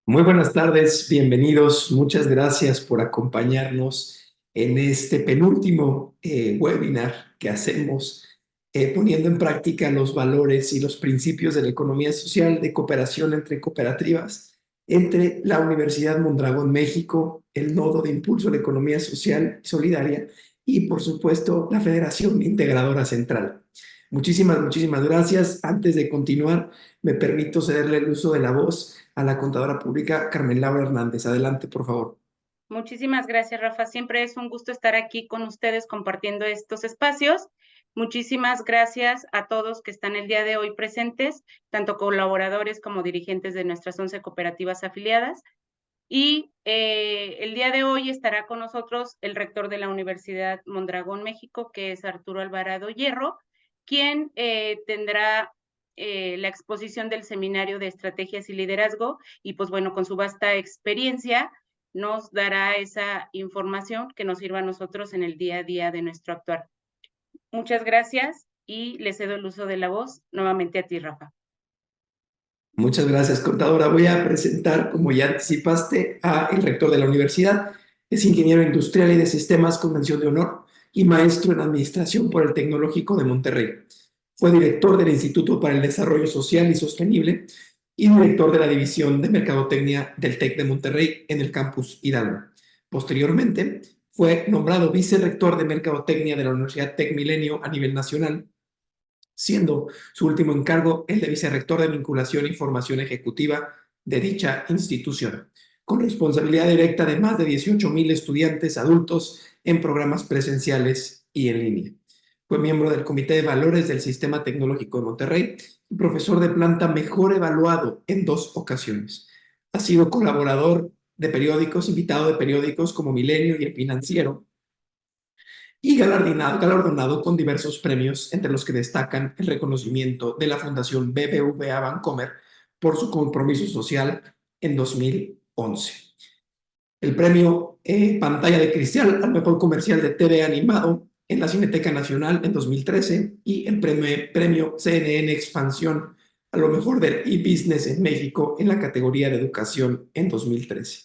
Muy buenas tardes, bienvenidos. Muchas gracias por acompañarnos en este penúltimo webinar que hacemos poniendo en práctica los valores y los principios de la economía social de cooperación entre cooperativas entre la Universidad Mondragón México, el Nodo de Impulso a la Economía Social y Solidaria y, por supuesto, la Federación Integradora Central. Muchísimas gracias. Antes de continuar, me permito cederle el uso de la voz a la contadora pública Carmen Laura Hernández. Adelante, por favor. Muchísimas gracias, Rafa. Siempre es un gusto estar aquí con ustedes compartiendo estos espacios. Muchísimas gracias a todos que están el día de hoy presentes, tanto colaboradores como dirigentes de nuestras 11 cooperativas afiliadas. Y el día de hoy estará con nosotros el rector de la Universidad Mondragón México, que es Arturo Alvarado Hierro, quien tendrá la exposición del Seminario de Estrategias y Liderazgo y pues bueno, con su vasta experiencia nos dará esa información que nos sirva a nosotros en el día a día de nuestro actuar. Muchas gracias y le cedo el uso de la voz nuevamente a ti, Rafa. Muchas gracias, contadora. Voy a presentar, como ya anticipaste, a el rector de la universidad. Es ingeniero industrial y de sistemas con mención de honor y maestro en administración por el Tecnológico de Monterrey. Fue director del Instituto para el Desarrollo Social y Sostenible y director de la División de Mercadotecnia del TEC de Monterrey en el campus Hidalgo. Posteriormente, fue nombrado vicerrector de Mercadotecnia de la Universidad Tec Milenio a nivel nacional, siendo su último encargo el de vicerrector de vinculación y formación ejecutiva de dicha institución, con responsabilidad directa de más de 18,000 estudiantes adultos en programas presenciales y en línea. Fue miembro del Comité de Valores del Sistema Tecnológico de Monterrey y profesor de planta mejor evaluado en 2 ocasiones. Ha sido colaborador de periódicos, invitado de periódicos como Milenio y El Financiero, y galardonado con diversos premios, entre los que destacan el reconocimiento de la Fundación BBVA Bancomer por su compromiso social en 2011. El premio Pantalla de Cristal al mejor comercial de TV animado en la Cineteca Nacional en 2013 y el premio CNN Expansión a lo mejor del e-business en México en la categoría de educación en 2013.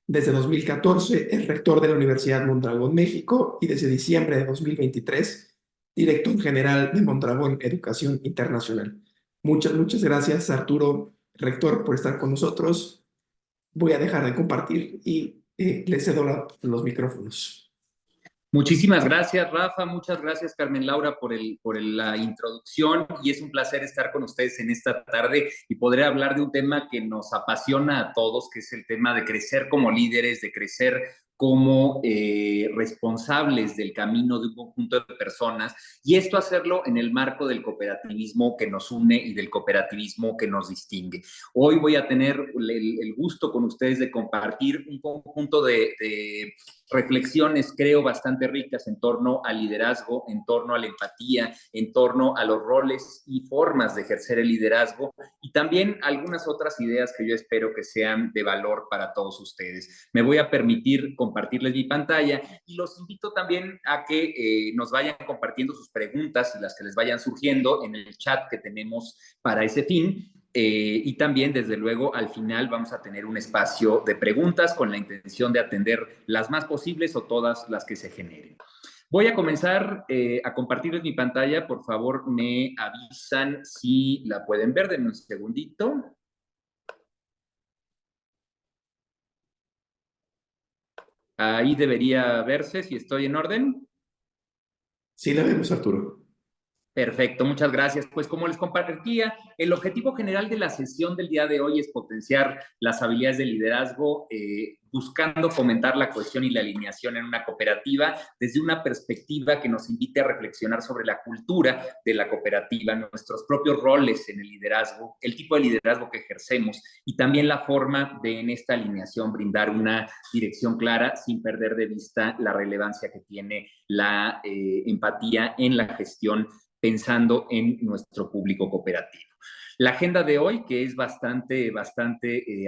Desde 2014 es rector de la Universidad Mondragón México y desde diciembre de 2023 director general de Mondragón Educación Internacional. Muchas gracias, Arturo, rector, por estar con nosotros. Voy a dejar de compartir y le cedo los micrófonos. Muchísimas gracias, Rafa. Muchas gracias, Carmen Laura, por la introducción. Y es un placer estar con ustedes en esta tarde y poder hablar de un tema que nos apasiona a todos, que es el tema de crecer como líderes, de crecer como responsables del camino de un conjunto de personas, y esto hacerlo en el marco del cooperativismo que nos une y del cooperativismo que nos distingue. Hoy voy a tener el gusto con ustedes de compartir un conjunto de reflexiones, creo, bastante ricas en torno al liderazgo, en torno a la empatía, en torno a los roles y formas de ejercer el liderazgo, y también algunas otras ideas que yo espero que sean de valor para todos ustedes. Me voy a permitir compartirles mi pantalla y los invito también a que nos vayan compartiendo sus preguntas y las que les vayan surgiendo en el chat que tenemos para ese fin. Y también, desde luego, al final vamos a tener un espacio de preguntas con la intención de atender las más posibles o todas las que se generen. Voy a comenzar a compartirles mi pantalla. Por favor, me avisan si la pueden ver. Denme un segundito. Ahí debería verse, si estoy en orden. Sí, la vemos, Arturo. Perfecto, muchas gracias. Pues como les compartía, el objetivo general de la sesión del día de hoy es potenciar las habilidades de liderazgo, buscando fomentar la cohesión y la alineación en una cooperativa desde una perspectiva que nos invite a reflexionar sobre la cultura de la cooperativa, nuestros propios roles en el liderazgo, el tipo de liderazgo que ejercemos y también la forma de en esta alineación brindar una dirección clara sin perder de vista la relevancia que tiene la empatía en la gestión, pensando en nuestro público cooperativo. La agenda de hoy, que es bastante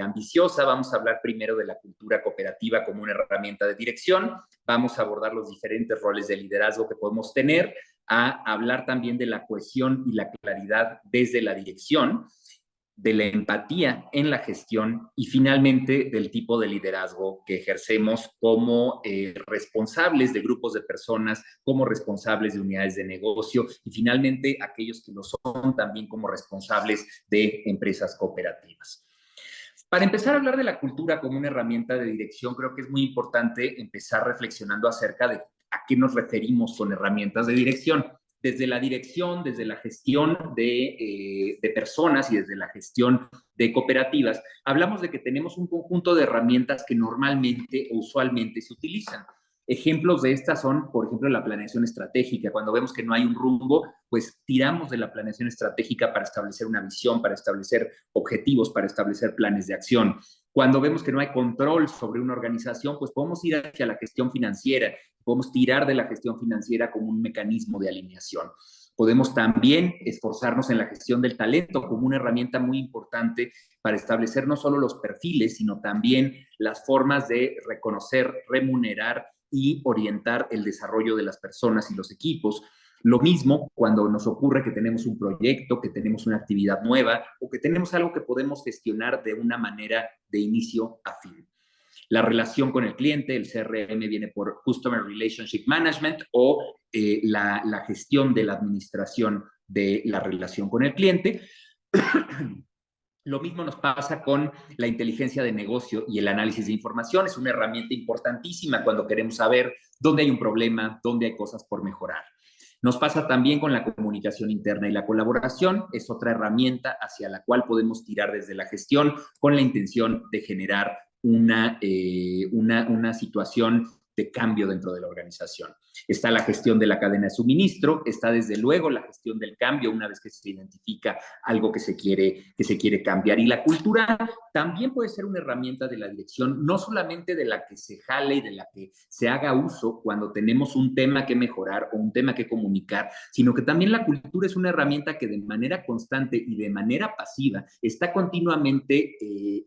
ambiciosa, vamos a hablar primero de la cultura cooperativa como una herramienta de dirección, vamos a abordar los diferentes roles de liderazgo que podemos tener, a hablar también de la cohesión y la claridad desde la dirección, de la empatía en la gestión y finalmente del tipo de liderazgo que ejercemos como responsables de grupos de personas, como responsables de unidades de negocio y finalmente aquellos que lo son también como responsables de empresas cooperativas. Para empezar a hablar de la cultura como una herramienta de dirección, creo que es muy importante empezar reflexionando acerca de a qué nos referimos con herramientas de dirección. Desde la dirección, desde la gestión de personas y desde la gestión de cooperativas, hablamos de que tenemos un conjunto de herramientas que normalmente o usualmente se utilizan. Ejemplos de estas son, por ejemplo, la planeación estratégica. Cuando vemos que no hay un rumbo, pues tiramos de la planeación estratégica para establecer una visión, para establecer objetivos, para establecer planes de acción. Cuando vemos que no hay control sobre una organización, pues podemos ir hacia la gestión financiera, podemos tirar de la gestión financiera como un mecanismo de alineación. Podemos también esforzarnos en la gestión del talento como una herramienta muy importante para establecer no solo los perfiles, sino también las formas de reconocer, remunerar y orientar el desarrollo de las personas y los equipos. Lo mismo cuando nos ocurre que tenemos un proyecto, que tenemos una actividad nueva o que tenemos algo que podemos gestionar de una manera de inicio a fin. La relación con el cliente, el CRM viene por Customer Relationship Management o la gestión de la administración de la relación con el cliente. Lo mismo nos pasa con la inteligencia de negocio y el análisis de información. Es una herramienta importantísima cuando queremos saber dónde hay un problema, dónde hay cosas por mejorar. Nos pasa también con la comunicación interna y la colaboración. Es otra herramienta hacia la cual podemos tirar desde la gestión con la intención de generar una situación de cambio dentro de la organización. Está la gestión de la cadena de suministro, está desde luego la gestión del cambio una vez que se identifica algo que se quiere cambiar. Y la cultura también puede ser una herramienta de la dirección, no solamente de la que se jale y de la que se haga uso cuando tenemos un tema que mejorar o un tema que comunicar, sino que también la cultura es una herramienta que de manera constante y de manera pasiva está continuamente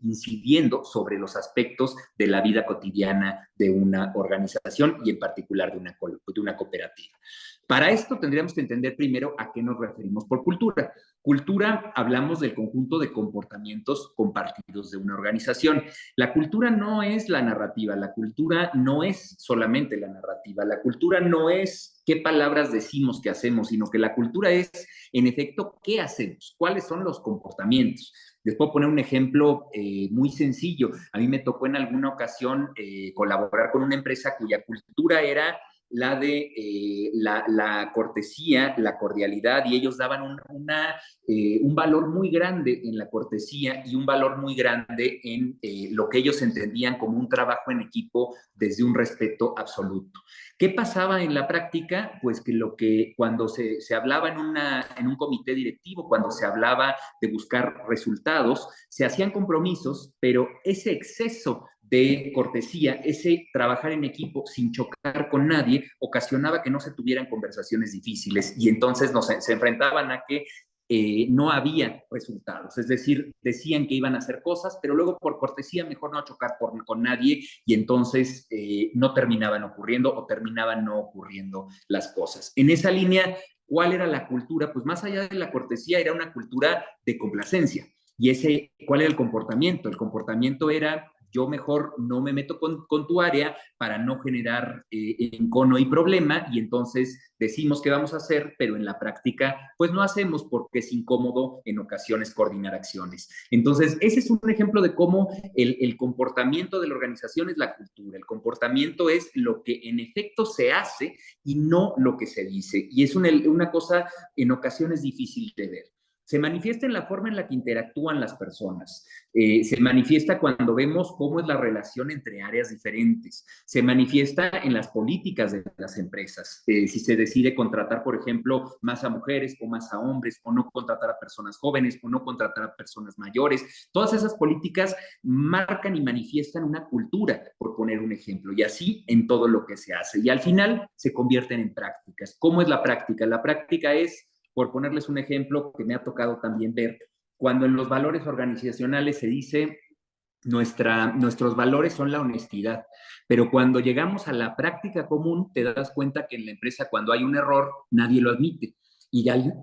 incidiendo sobre los aspectos de la vida cotidiana de una organización y en particular de una cooperativa. Para esto tendríamos que entender primero a qué nos referimos por cultura. Cultura, hablamos del conjunto de comportamientos compartidos de una organización. La cultura no es la narrativa, la cultura no es solamente la narrativa, la cultura no es qué palabras decimos que hacemos, sino que la cultura es, en efecto, qué hacemos, cuáles son los comportamientos. Les puedo poner un ejemplo muy sencillo. A mí me tocó en alguna ocasión colaborar con una empresa cuya cultura era la de la cortesía, la cordialidad, y ellos daban un valor muy grande en la cortesía y un valor muy grande en lo que ellos entendían como un trabajo en equipo desde un respeto absoluto. ¿Qué pasaba en la práctica? Pues que cuando se hablaba en un comité directivo, cuando se hablaba de buscar resultados, se hacían compromisos, pero ese exceso de cortesía, ese trabajar en equipo sin chocar con nadie, ocasionaba que no se tuvieran conversaciones difíciles y entonces se enfrentaban a que no había resultados. Es decir, decían que iban a hacer cosas, pero luego por cortesía mejor no chocar con nadie y entonces no terminaban ocurriendo o terminaban no ocurriendo las cosas. En esa línea, ¿cuál era la cultura? Pues más allá de la cortesía, era una cultura de complacencia. ¿Y cuál era el comportamiento? El comportamiento era: yo mejor no me meto con tu área para no generar encono y problema, y entonces decimos que vamos a hacer, pero en la práctica pues no hacemos porque es incómodo en ocasiones coordinar acciones. Entonces, ese es un ejemplo de cómo el comportamiento de la organización es la cultura. El comportamiento es lo que en efecto se hace y no lo que se dice. Y es una cosa en ocasiones difícil de ver. Se manifiesta en la forma en la que interactúan las personas. Se manifiesta cuando vemos cómo es la relación entre áreas diferentes. Se manifiesta en las políticas de las empresas. Si se decide contratar, por ejemplo, más a mujeres o más a hombres, o no contratar a personas jóvenes, o no contratar a personas mayores. Todas esas políticas marcan y manifiestan una cultura, por poner un ejemplo, y así en todo lo que se hace. Y al final se convierten en prácticas. ¿Cómo es la práctica? La práctica es, por ponerles un ejemplo que me ha tocado también ver, cuando en los valores organizacionales se dice nuestros valores son la honestidad, pero cuando llegamos a la práctica común te das cuenta que en la empresa cuando hay un error nadie lo admite. Y al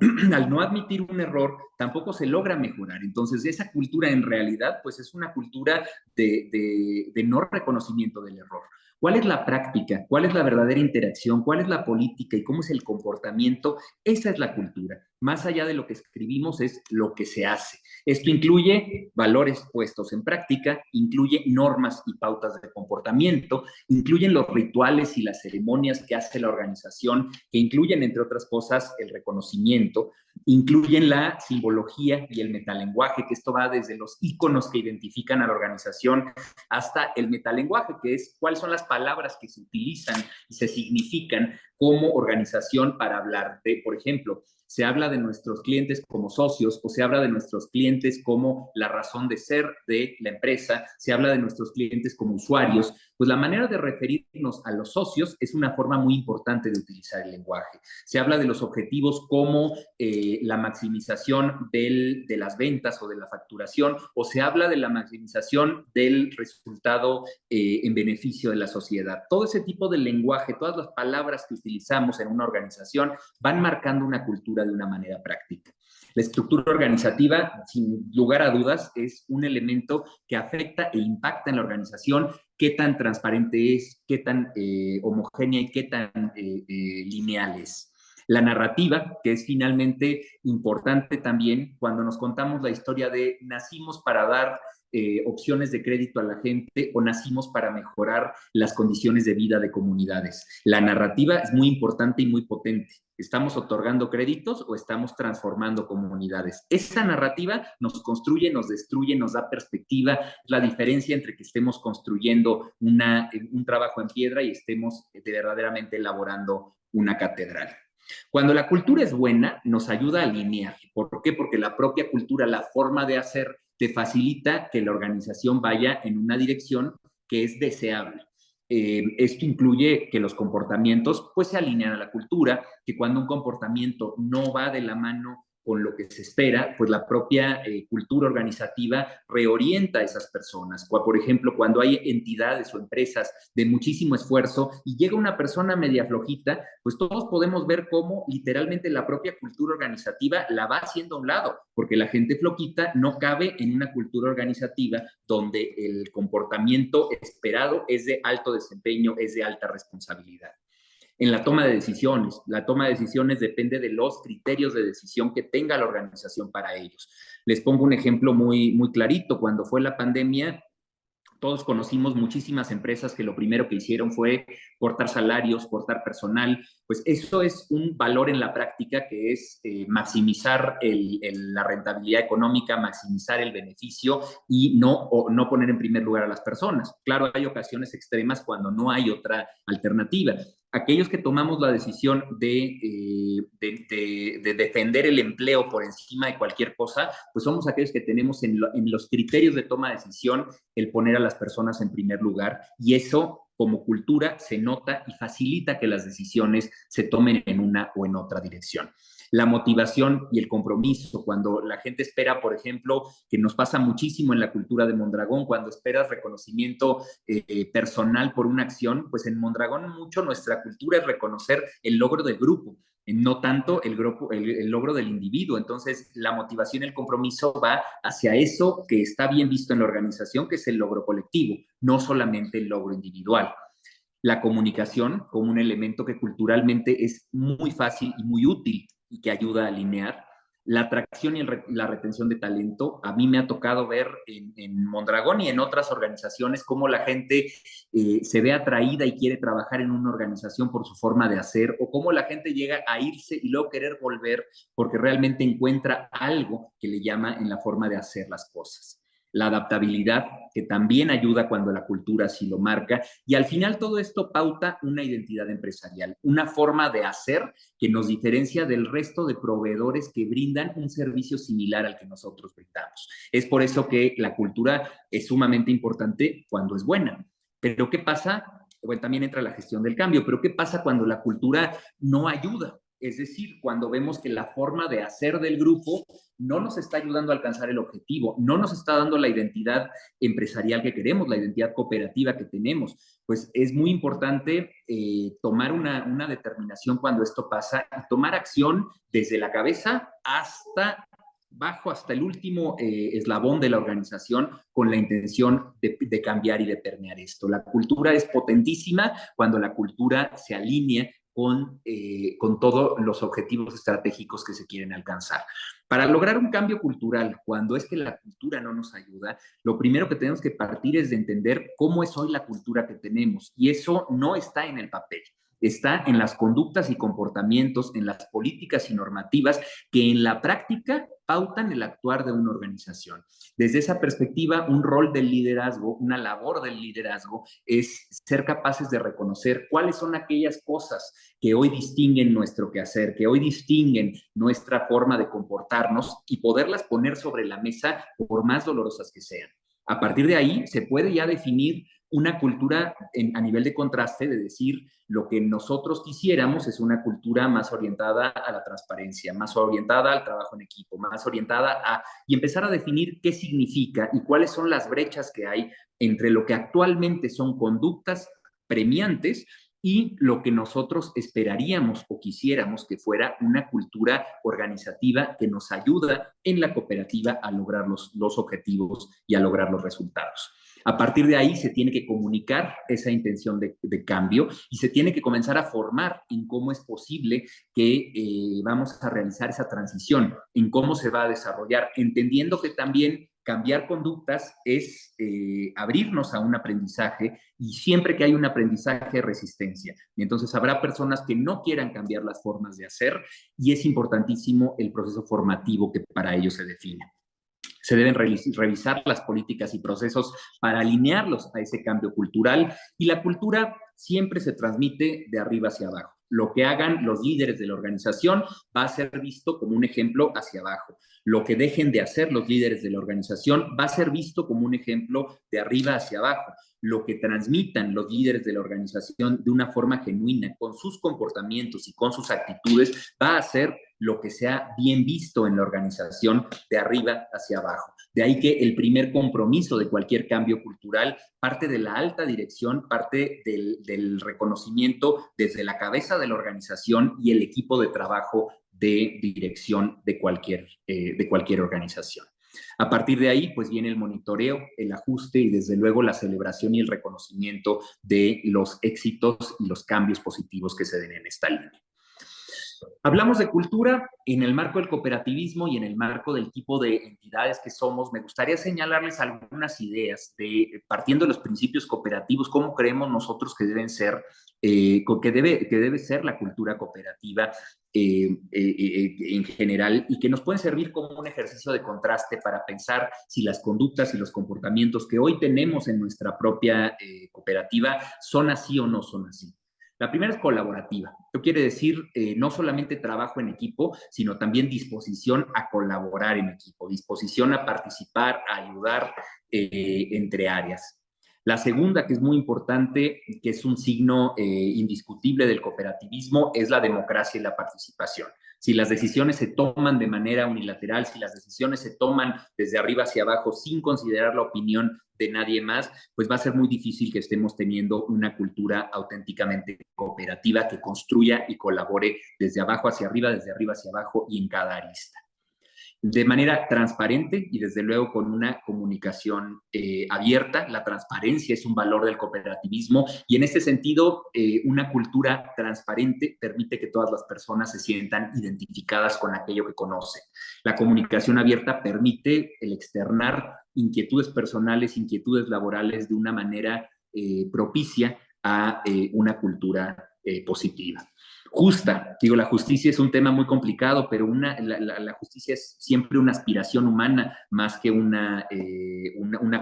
no admitir un error, tampoco se logra mejorar. Entonces, esa cultura en realidad, pues es una cultura de no reconocimiento del error. ¿Cuál es la práctica? ¿Cuál es la verdadera interacción? ¿Cuál es la política? ¿Y cómo es el comportamiento? Esa es la cultura. Más allá de lo que escribimos es lo que se hace. Esto incluye valores puestos en práctica, incluye normas y pautas de comportamiento, incluyen los rituales y las ceremonias que hace la organización, que incluyen, entre otras cosas, el reconocimiento, incluyen la simbología y el metalenguaje, que esto va desde los íconos que identifican a la organización hasta el metalenguaje, que es cuáles son las palabras que se utilizan y se significan como organización para hablar de, por ejemplo, se habla de nuestros clientes como socios o se habla de nuestros clientes como la razón de ser de la empresa, se habla de nuestros clientes como usuarios, pues la manera de referirnos a los socios es una forma muy importante de utilizar el lenguaje. Se habla de los objetivos como la maximización de las ventas o de la facturación, o se habla de la maximización del resultado en beneficio de la sociedad. Todo ese tipo de lenguaje, todas las palabras que utilizamos en una organización van marcando una cultura de una manera práctica. La estructura organizativa, sin lugar a dudas, es un elemento que afecta e impacta en la organización, qué tan transparente es, qué tan homogénea y qué tan lineal es. La narrativa, que es finalmente importante también cuando nos contamos la historia de nacimos para dar opciones de crédito a la gente o nacimos para mejorar las condiciones de vida de comunidades. La narrativa es muy importante y muy potente. ¿Estamos otorgando créditos o estamos transformando comunidades? Esa narrativa nos construye, nos destruye, nos da perspectiva. La diferencia entre que estemos construyendo un trabajo en piedra y estemos verdaderamente elaborando una catedral. Cuando la cultura es buena, nos ayuda a alinear. ¿Por qué? Porque la propia cultura, la forma de hacer, te facilita que la organización vaya en una dirección que es deseable. Esto incluye que los comportamientos pues se alinean a la cultura, que cuando un comportamiento no va de la mano con lo que se espera, pues la propia cultura organizativa reorienta a esas personas. Por ejemplo, cuando hay entidades o empresas de muchísimo esfuerzo y llega una persona media flojita, pues todos podemos ver cómo literalmente la propia cultura organizativa la va haciendo a un lado, porque la gente flojita no cabe en una cultura organizativa donde el comportamiento esperado es de alto desempeño, es de alta responsabilidad. En la toma de decisiones. La toma de decisiones depende de los criterios de decisión que tenga la organización para ellos. Les pongo un ejemplo muy clarito. Cuando fue la pandemia, todos conocimos muchísimas empresas que lo primero que hicieron fue cortar salarios, cortar personal. Pues eso es un valor en la práctica que es maximizar la rentabilidad económica, maximizar el beneficio y no poner en primer lugar a las personas. Claro, hay ocasiones extremas cuando no hay otra alternativa. Aquellos que tomamos la decisión de defender el empleo por encima de cualquier cosa, pues somos aquellos que tenemos en los criterios de toma de decisión el poner a las personas en primer lugar, y eso como cultura se nota y facilita que las decisiones se tomen en una o en otra dirección. La motivación y el compromiso, cuando la gente espera, por ejemplo, que nos pasa muchísimo en la cultura de Mondragón, cuando esperas reconocimiento personal por una acción, pues en Mondragón mucho nuestra cultura es reconocer el logro del grupo, no tanto el logro del individuo. Entonces, la motivación y el compromiso va hacia eso que está bien visto en la organización, que es el logro colectivo, no solamente el logro individual. La comunicación como un elemento que culturalmente es muy fácil y muy útil y que ayuda a alinear. La atracción y la retención de talento. A mí me ha tocado ver en Mondragón y en otras organizaciones cómo la gente se ve atraída y quiere trabajar en una organización por su forma de hacer, o cómo la gente llega a irse y luego querer volver porque realmente encuentra algo que le llama en la forma de hacer las cosas. La adaptabilidad, que también ayuda cuando la cultura así lo marca, y al final todo esto pauta una identidad empresarial, una forma de hacer que nos diferencia del resto de proveedores que brindan un servicio similar al que nosotros brindamos. Es por eso que la cultura es sumamente importante cuando es buena. Pero ¿qué pasa? Bueno, también entra la gestión del cambio, pero ¿qué pasa cuando la cultura no ayuda? es decir, cuando vemos que la forma de hacer del grupo no nos está ayudando a alcanzar el objetivo, no nos está dando la identidad empresarial que queremos, la identidad cooperativa que tenemos, pues es muy importante tomar una determinación cuando esto pasa y tomar acción desde la cabeza hasta el último eslabón de la organización con la intención de cambiar y de permear esto. La cultura es potentísima cuando la cultura se alinea con todos los objetivos estratégicos que se quieren alcanzar. Para lograr un cambio cultural, cuando es que la cultura no nos ayuda, lo primero que tenemos que partir es de entender cómo es hoy la cultura que tenemos, y eso no está en el papel. Está en las conductas y comportamientos, en las políticas y normativas que en la práctica pautan el actuar de una organización. Desde esa perspectiva, un rol del liderazgo, una labor del liderazgo es ser capaces de reconocer cuáles son aquellas cosas que hoy distinguen nuestro quehacer, que hoy distinguen nuestra forma de comportarnos y poderlas poner sobre la mesa por más dolorosas que sean. A partir de ahí se puede ya definir una cultura a nivel de contraste, de decir, lo que nosotros quisiéramos es una cultura más orientada a la transparencia, más orientada al trabajo en equipo, más orientada y empezar a definir qué significa y cuáles son las brechas que hay entre lo que actualmente son conductas premiantes y lo que nosotros esperaríamos o quisiéramos que fuera una cultura organizativa que nos ayuda en la cooperativa a lograr los objetivos y a lograr los resultados. A partir de ahí se tiene que comunicar esa intención de cambio y se tiene que comenzar a formar en cómo es posible que vamos a realizar esa transición, en cómo se va a desarrollar, entendiendo que también cambiar conductas es abrirnos a un aprendizaje, y siempre que hay un aprendizaje, resistencia. Y entonces habrá personas que no quieran cambiar las formas de hacer, y es importantísimo el proceso formativo que para ello se define. Se deben revisar las políticas y procesos para alinearlos a ese cambio cultural, y la cultura siempre se transmite de arriba hacia abajo. Lo que hagan los líderes de la organización va a ser visto como un ejemplo hacia abajo. Lo que dejen de hacer los líderes de la organización va a ser visto como un ejemplo de arriba hacia abajo. Lo que transmitan los líderes de la organización de una forma genuina, con sus comportamientos y con sus actitudes, va a ser lo que sea bien visto en la organización de arriba hacia abajo. De ahí que el primer compromiso de cualquier cambio cultural parte de la alta dirección, parte del reconocimiento desde la cabeza de la organización y el equipo de trabajo de dirección de cualquier organización. A partir de ahí, pues viene el monitoreo, el ajuste y desde luego la celebración y el reconocimiento de los éxitos y los cambios positivos que se den en esta línea. Hablamos de cultura en el marco del cooperativismo y en el marco del tipo de entidades que somos. Me gustaría señalarles algunas ideas partiendo de los principios cooperativos, cómo creemos nosotros que deben ser, que debe ser la cultura cooperativa en general, y que nos pueden servir como un ejercicio de contraste para pensar si las conductas y los comportamientos que hoy tenemos en nuestra propia cooperativa son así o no son así. La primera es colaborativa. Esto quiere decir no solamente trabajo en equipo, sino también disposición a colaborar en equipo, disposición a participar, a ayudar entre áreas. La segunda, que es muy importante, que es un signo indiscutible del cooperativismo, es la democracia y la participación. Si las decisiones se toman de manera unilateral, si las decisiones se toman desde arriba hacia abajo sin considerar la opinión de nadie más, pues va a ser muy difícil que estemos teniendo una cultura auténticamente cooperativa que construya y colabore desde abajo hacia arriba abajo y en cada arista. De manera transparente y desde luego con una comunicación abierta. La transparencia es un valor del cooperativismo, y en este sentido una cultura transparente permite que todas las personas se sientan identificadas con aquello que conocen. La comunicación abierta permite el externar inquietudes personales, inquietudes laborales de una manera propicia a una cultura positiva. Justa, digo, la justicia es un tema muy complicado, pero la justicia es siempre una aspiración humana más que una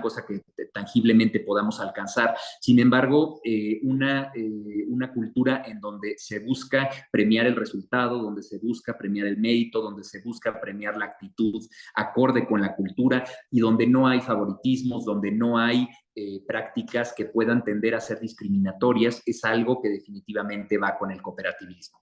cosa que tangiblemente podamos alcanzar. Sin embargo, una cultura en donde se busca premiar el resultado, donde se busca premiar el mérito, donde se busca premiar la actitud acorde con la cultura, y donde no hay favoritismos, donde no hay prácticas que puedan tender a ser discriminatorias es algo que definitivamente va con el cooperativismo.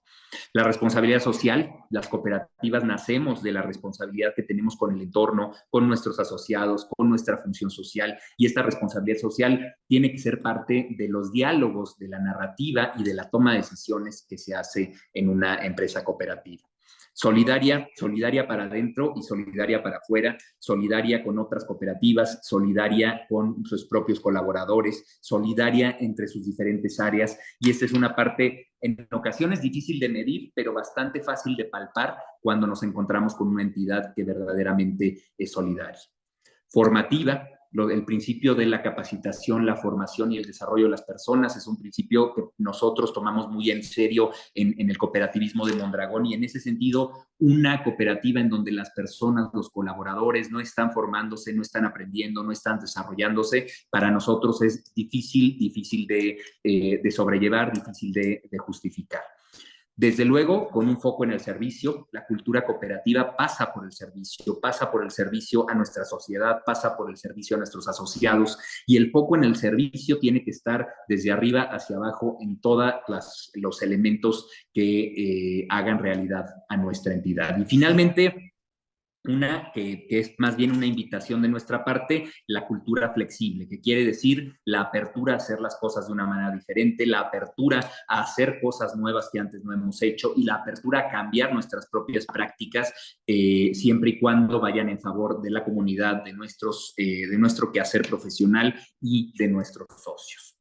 La responsabilidad social, las cooperativas nacemos de la responsabilidad que tenemos con el entorno, con nuestros asociados, con nuestra función social, y esta responsabilidad social tiene que ser parte de los diálogos, de la narrativa y de la toma de decisiones que se hace en una empresa cooperativa. Solidaria, solidaria para adentro y solidaria para afuera, solidaria con otras cooperativas, solidaria con sus propios colaboradores, solidaria entre sus diferentes áreas, y esta es una parte en ocasiones difícil de medir, pero bastante fácil de palpar cuando nos encontramos con una entidad que verdaderamente es solidaria. Formativa, el principio de la capacitación, la formación y el desarrollo de las personas es un principio que nosotros tomamos muy en serio en el cooperativismo de Mondragón, y en ese sentido, una cooperativa en donde las personas, los colaboradores no están formándose, no están aprendiendo, no están desarrollándose, para nosotros es difícil de sobrellevar, difícil de justificar. Desde luego, con un foco en el servicio, la cultura cooperativa pasa por el servicio a nuestra sociedad, pasa por el servicio a nuestros asociados, y el foco en el servicio tiene que estar desde arriba hacia abajo en todos los elementos que hagan realidad a nuestra entidad. Y finalmente, una que es más bien una invitación de nuestra parte, la cultura flexible, que quiere decir la apertura a hacer las cosas de una manera diferente, la apertura a hacer cosas nuevas que antes no hemos hecho, y la apertura a cambiar nuestras propias prácticas, siempre y cuando vayan en favor de la comunidad, de nuestro quehacer profesional y de nuestros socios.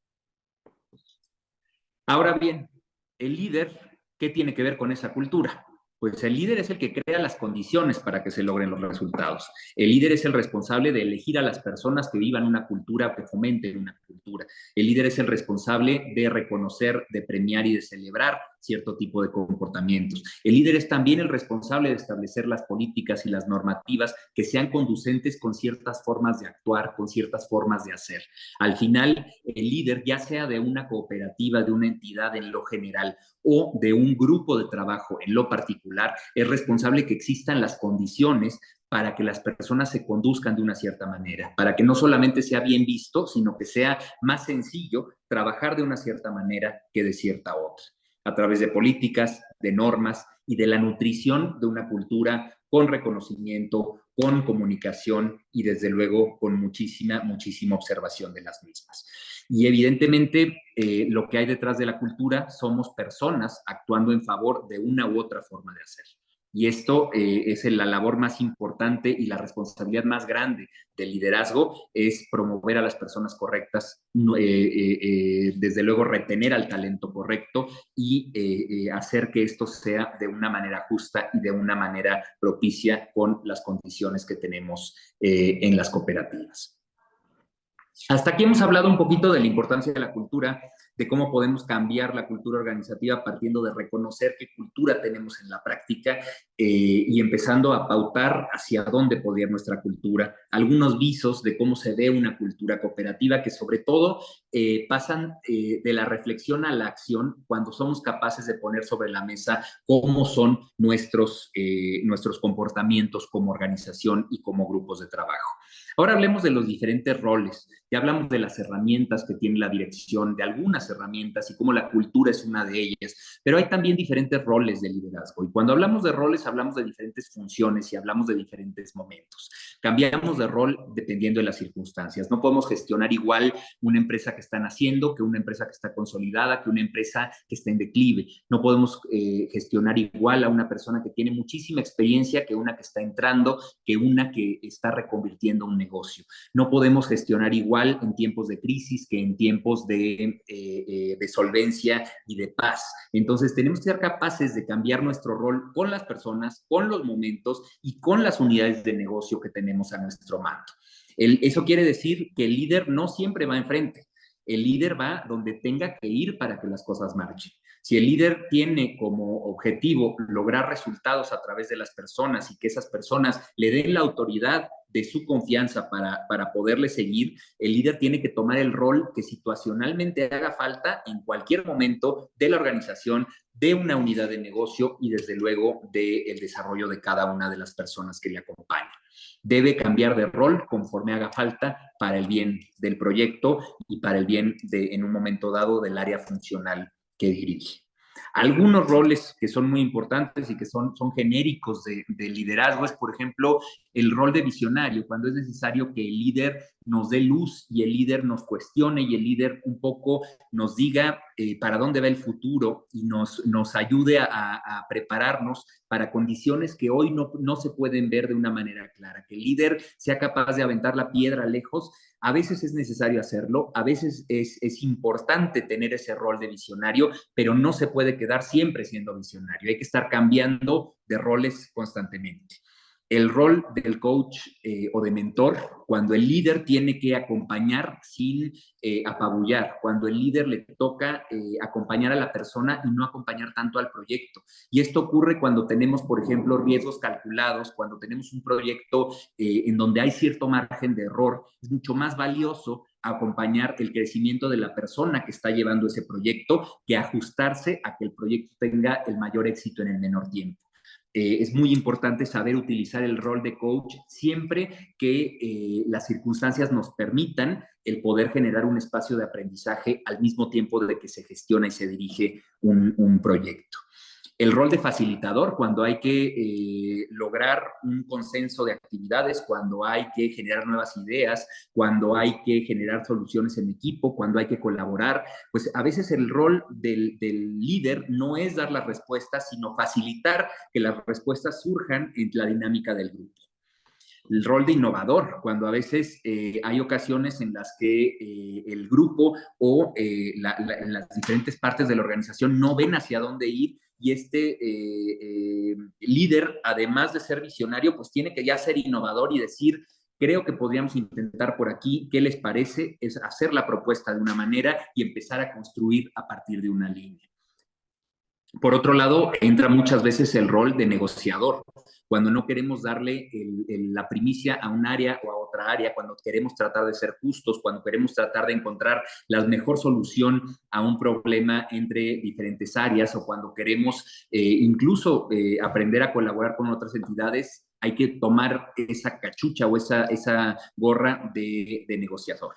Ahora bien, el líder, ¿qué tiene que ver con esa cultura? Pues el líder es el que crea las condiciones para que se logren los resultados. El líder es el responsable de elegir a las personas que vivan una cultura, que fomenten una cultura. El líder es el responsable de reconocer, de premiar y de celebrar cierto tipo de comportamientos. El líder es también el responsable de establecer las políticas y las normativas que sean conducentes con ciertas formas de actuar, con ciertas formas de hacer. Al final, el líder, ya sea de una cooperativa, de una entidad en lo general o de un grupo de trabajo en lo particular, es responsable que existan las condiciones para que las personas se conduzcan de una cierta manera, para que no solamente sea bien visto, sino que sea más sencillo trabajar de una cierta manera que de cierta otra, a través de políticas, de normas y de la nutrición de una cultura con reconocimiento, con comunicación y desde luego con muchísima observación de las mismas. Y evidentemente lo que hay detrás de la cultura somos personas actuando en favor de una u otra forma de hacer. Y esto es la labor más importante y la responsabilidad más grande del liderazgo, es promover a las personas correctas, desde luego retener al talento correcto y hacer que esto sea de una manera justa y de una manera propicia con las condiciones que tenemos en las cooperativas. Hasta aquí hemos hablado un poquito de la importancia de la cultura, de cómo podemos cambiar la cultura organizativa partiendo de reconocer qué cultura tenemos en la práctica y empezando a pautar hacia dónde podría ir nuestra cultura. Algunos visos de cómo se ve una cultura cooperativa que sobre todo pasan de la reflexión a la acción cuando somos capaces de poner sobre la mesa cómo son nuestros comportamientos como organización y como grupos de trabajo. Ahora hablemos de los diferentes roles. Ya hablamos de las herramientas que tiene la dirección, de algunas herramientas y cómo la cultura es una de ellas, pero hay también diferentes roles de liderazgo. Y cuando hablamos de roles, hablamos de diferentes funciones y hablamos de diferentes momentos. Cambiamos de rol dependiendo de las circunstancias. No podemos gestionar igual una empresa que está naciendo que una empresa que está consolidada, que una empresa que está en declive. No podemos gestionar igual a una persona que tiene muchísima experiencia que una que está entrando, que una que está reconvirtiendo un negocio. No podemos gestionar igual en tiempos de crisis que en tiempos de solvencia y de paz. Entonces tenemos que ser capaces de cambiar nuestro rol con las personas, con los momentos y con las unidades de negocio que tenemos a nuestro mando. Eso quiere decir que el líder no siempre va enfrente. El líder va donde tenga que ir para que las cosas marchen. Si el líder tiene como objetivo lograr resultados a través de las personas y que esas personas le den la autoridad de su confianza para poderle seguir, el líder tiene que tomar el rol que situacionalmente haga falta en cualquier momento de la organización, de una unidad de negocio y desde luego del desarrollo de cada una de las personas que le acompañan. Debe cambiar de rol conforme haga falta para el bien del proyecto y para el bien en un momento dado del área funcional que dirige. Algunos roles que son muy importantes y que son genéricos de liderazgo es, por ejemplo, el rol de visionario, cuando es necesario que el líder nos dé luz y el líder nos cuestione y el líder un poco nos diga para dónde va el futuro y nos ayude a prepararnos para condiciones que hoy no se pueden ver de una manera clara. Que el líder sea capaz de aventar la piedra lejos. A veces es necesario hacerlo, a veces es importante tener ese rol de visionario, pero no se puede quedar siempre siendo visionario. Hay que estar cambiando de roles constantemente. El rol del coach o de mentor, cuando el líder tiene que acompañar sin apabullar, cuando el líder le toca acompañar a la persona y no acompañar tanto al proyecto. Y esto ocurre cuando tenemos, por ejemplo, riesgos calculados, cuando tenemos un proyecto en donde hay cierto margen de error. Es mucho más valioso acompañar el crecimiento de la persona que está llevando ese proyecto que ajustarse a que el proyecto tenga el mayor éxito en el menor tiempo. Es muy importante saber utilizar el rol de coach siempre que las circunstancias nos permitan el poder generar un espacio de aprendizaje al mismo tiempo de que se gestiona y se dirige un proyecto. El rol de facilitador, cuando hay que lograr un consenso de actividades, cuando hay que generar nuevas ideas, cuando hay que generar soluciones en equipo, cuando hay que colaborar, pues a veces el rol del líder no es dar las respuestas, sino facilitar que las respuestas surjan en la dinámica del grupo. El rol de innovador, cuando a veces hay ocasiones en las que el grupo o las diferentes partes de la organización no ven hacia dónde ir y este líder, además de ser visionario, pues tiene que ya ser innovador y decir, creo que podríamos intentar por aquí, ¿qué les parece? Es hacer la propuesta de una manera y empezar a construir a partir de una línea. Por otro lado, entra muchas veces el rol de negociador, cuando no queremos darle la primicia a un área o a otra área, cuando queremos tratar de ser justos, cuando queremos tratar de encontrar la mejor solución a un problema entre diferentes áreas o cuando queremos incluso aprender a colaborar con otras entidades, hay que tomar esa cachucha o esa gorra de negociador.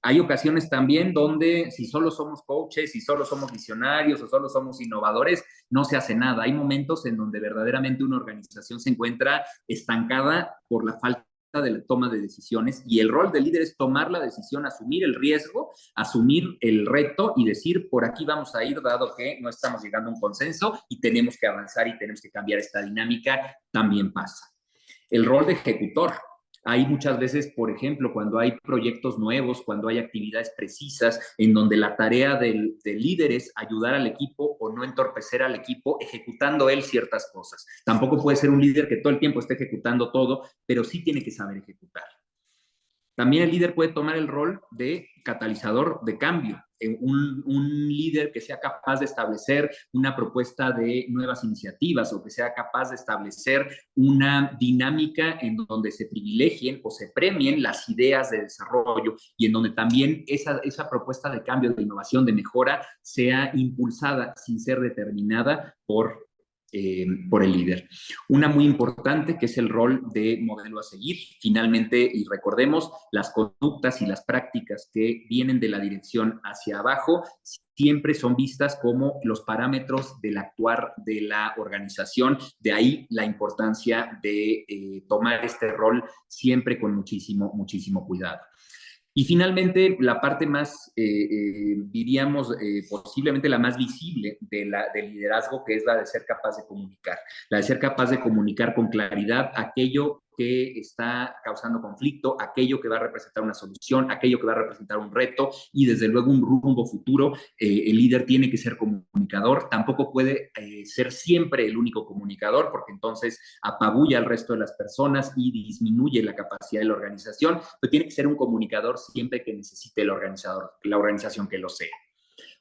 Hay ocasiones también donde si solo somos coaches, si solo somos visionarios o solo somos innovadores, no se hace nada. Hay momentos en donde verdaderamente una organización se encuentra estancada por la falta de la toma de decisiones y el rol del líder es tomar la decisión, asumir el riesgo, asumir el reto y decir por aquí vamos a ir dado que no estamos llegando a un consenso y tenemos que avanzar y tenemos que cambiar esta dinámica, también pasa. El rol de ejecutor. Hay muchas veces, por ejemplo, cuando hay proyectos nuevos, cuando hay actividades precisas, en donde la tarea del líder es ayudar al equipo o no entorpecer al equipo ejecutando él ciertas cosas. Tampoco puede ser un líder que todo el tiempo esté ejecutando todo, pero sí tiene que saber ejecutar. También el líder puede tomar el rol de catalizador de cambio, un líder que sea capaz de establecer una propuesta de nuevas iniciativas o que sea capaz de establecer una dinámica en donde se privilegien o se premien las ideas de desarrollo y en donde también esa propuesta de cambio, de innovación, de mejora sea impulsada sin ser determinada por el líder. Una muy importante que es el rol de modelo a seguir. Finalmente, y recordemos, las conductas y las prácticas que vienen de la dirección hacia abajo siempre son vistas como los parámetros del actuar de la organización. De ahí la importancia de tomar este rol siempre con muchísimo, muchísimo cuidado. Y finalmente, la parte más, diríamos, posiblemente la más visible del liderazgo, que es la de ser capaz de comunicar. La de ser capaz de comunicar con claridad aquello que está causando conflicto, aquello que va a representar una solución, aquello que va a representar un reto y desde luego un rumbo futuro. El líder tiene que ser comunicador, tampoco puede ser siempre el único comunicador porque entonces apabulla al resto de las personas y disminuye la capacidad de la organización, pero tiene que ser un comunicador siempre que necesite la organización que lo sea.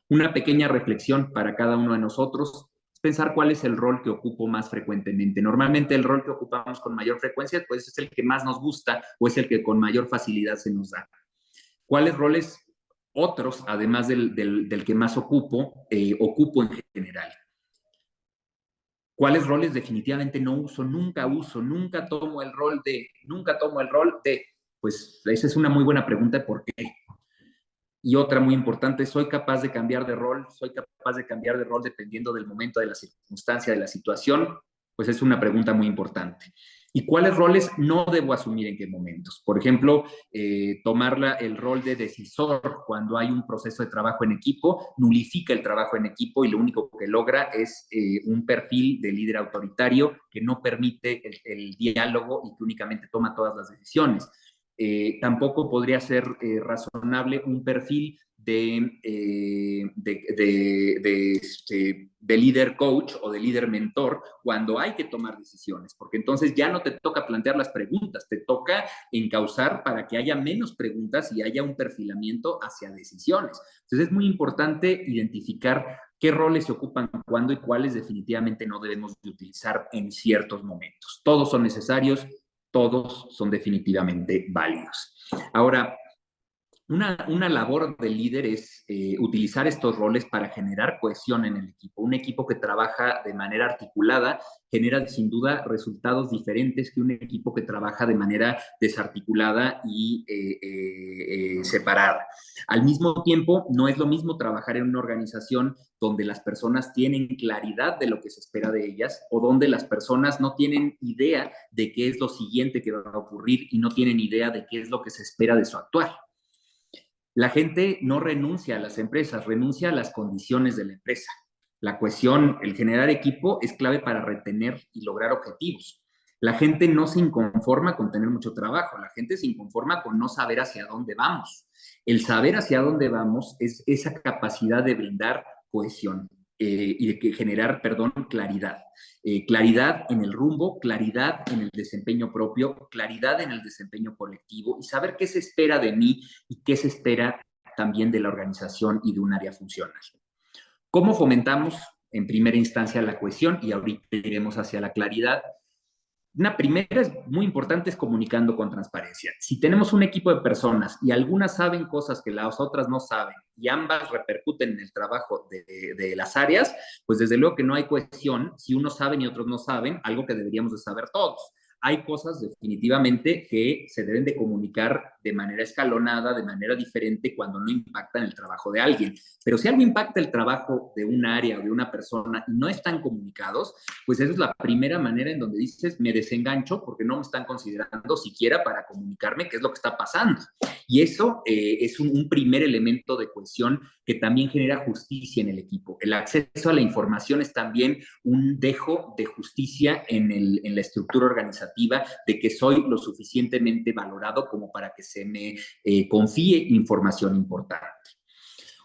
Una pequeña reflexión para cada uno de nosotros. es pensar cuál es el rol que ocupo más frecuentemente. Normalmente el rol que ocupamos con mayor frecuencia, pues es el que más nos gusta o es el que con mayor facilidad se nos da. ¿Cuáles roles otros, además del que más ocupo en general? ¿Cuáles roles definitivamente no uso? Nunca tomo el rol de, pues esa es una muy buena pregunta, ¿por qué? Y otra muy importante, ¿soy capaz de cambiar de rol? ¿Soy capaz de cambiar de rol dependiendo del momento, de la circunstancia, de la situación? Pues es una pregunta muy importante. ¿Y cuáles roles no debo asumir en qué momentos? Por ejemplo, tomar el rol de decisor cuando hay un proceso de trabajo en equipo, nulifica el trabajo en equipo y lo único que logra es un perfil de líder autoritario que no permite el diálogo y que únicamente toma todas las decisiones. Tampoco podría ser razonable un perfil de líder coach o de líder mentor cuando hay que tomar decisiones, porque entonces ya no te toca plantear las preguntas, te toca encauzar para que haya menos preguntas y haya un perfilamiento hacia decisiones. Entonces es muy importante identificar qué roles se ocupan cuándo y cuáles definitivamente no debemos de utilizar en ciertos momentos. Todos son necesarios, todos son definitivamente válidos. Ahora, una labor del líder es utilizar estos roles para generar cohesión en el equipo. Un equipo que trabaja de manera articulada genera sin duda resultados diferentes que un equipo que trabaja de manera desarticulada y separada. Al mismo tiempo, no es lo mismo trabajar en una organización donde las personas tienen claridad de lo que se espera de ellas o donde las personas no tienen idea de qué es lo siguiente que va a ocurrir y no tienen idea de qué es lo que se espera de su actuar. La gente no renuncia a las empresas, renuncia a las condiciones de la empresa. La cohesión, el generar equipo es clave para retener y lograr objetivos. La gente no se inconforma con tener mucho trabajo, la gente se inconforma con no saber hacia dónde vamos. El saber hacia dónde vamos es esa capacidad de brindar cohesión y de generar, claridad. Claridad en el rumbo, claridad en el desempeño propio, claridad en el desempeño colectivo y saber qué se espera de mí y qué se espera también de la organización y de un área funcional. ¿Cómo fomentamos en primera instancia la cohesión? Y ahorita iremos hacia la claridad. Una primera es muy importante, es comunicando con transparencia. Si tenemos un equipo de personas y algunas saben cosas que las otras no saben y ambas repercuten en el trabajo de las áreas, pues desde luego que no hay cohesión si unos saben y otros no saben, algo que deberíamos de saber todos. Hay cosas definitivamente que se deben de comunicar de manera escalonada, de manera diferente cuando no impactan el trabajo de alguien. Pero si algo impacta el trabajo de un área o de una persona y no están comunicados, pues esa es la primera manera en donde dices, me desengancho porque no me están considerando siquiera para comunicarme qué es lo que está pasando. Y eso es un primer elemento de cohesión que también genera justicia en el equipo. El acceso a la información es también un dejo de justicia en la estructura organizativa, de que soy lo suficientemente valorado como para que se me confíe información importante.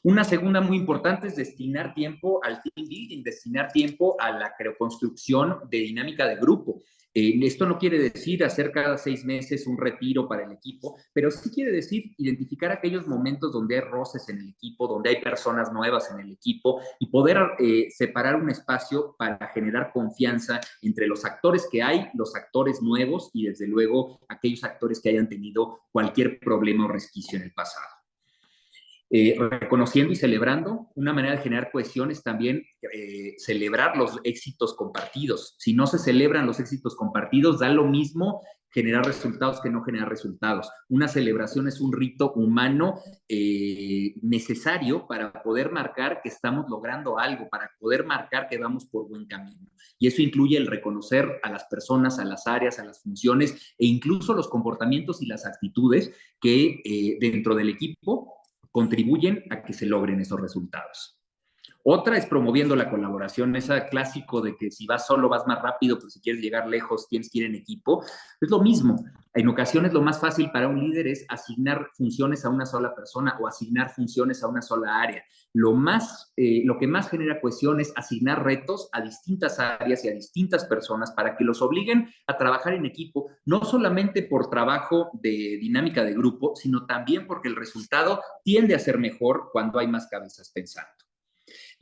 Una segunda muy importante es destinar tiempo al team building, destinar tiempo a la construcción de dinámica de grupo. Esto no quiere decir hacer cada 6 meses un retiro para el equipo, pero sí quiere decir identificar aquellos momentos donde hay roces en el equipo, donde hay personas nuevas en el equipo y poder separar un espacio para generar confianza entre los actores que hay, los actores nuevos y desde luego aquellos actores que hayan tenido cualquier problema o resquicio en el pasado. Reconociendo y celebrando. Una manera de generar cohesión es también celebrar los éxitos compartidos. Si no se celebran los éxitos compartidos, da lo mismo generar resultados que no generar resultados. Una celebración es un rito humano necesario para poder marcar que estamos logrando algo, para poder marcar que vamos por buen camino. Y eso incluye el reconocer a las personas, a las áreas, a las funciones e incluso los comportamientos y las actitudes que dentro del equipo contribuyen a que se logren esos resultados. Otra es promoviendo la colaboración, ese clásico de que si vas solo vas más rápido, pero si quieres llegar lejos tienes que ir en equipo. Es lo mismo. En ocasiones lo más fácil para un líder es asignar funciones a una sola persona o asignar funciones a una sola área. Lo que más genera cohesión es asignar retos a distintas áreas y a distintas personas para que los obliguen a trabajar en equipo, no solamente por trabajo de dinámica de grupo, sino también porque el resultado tiende a ser mejor cuando hay más cabezas pensando.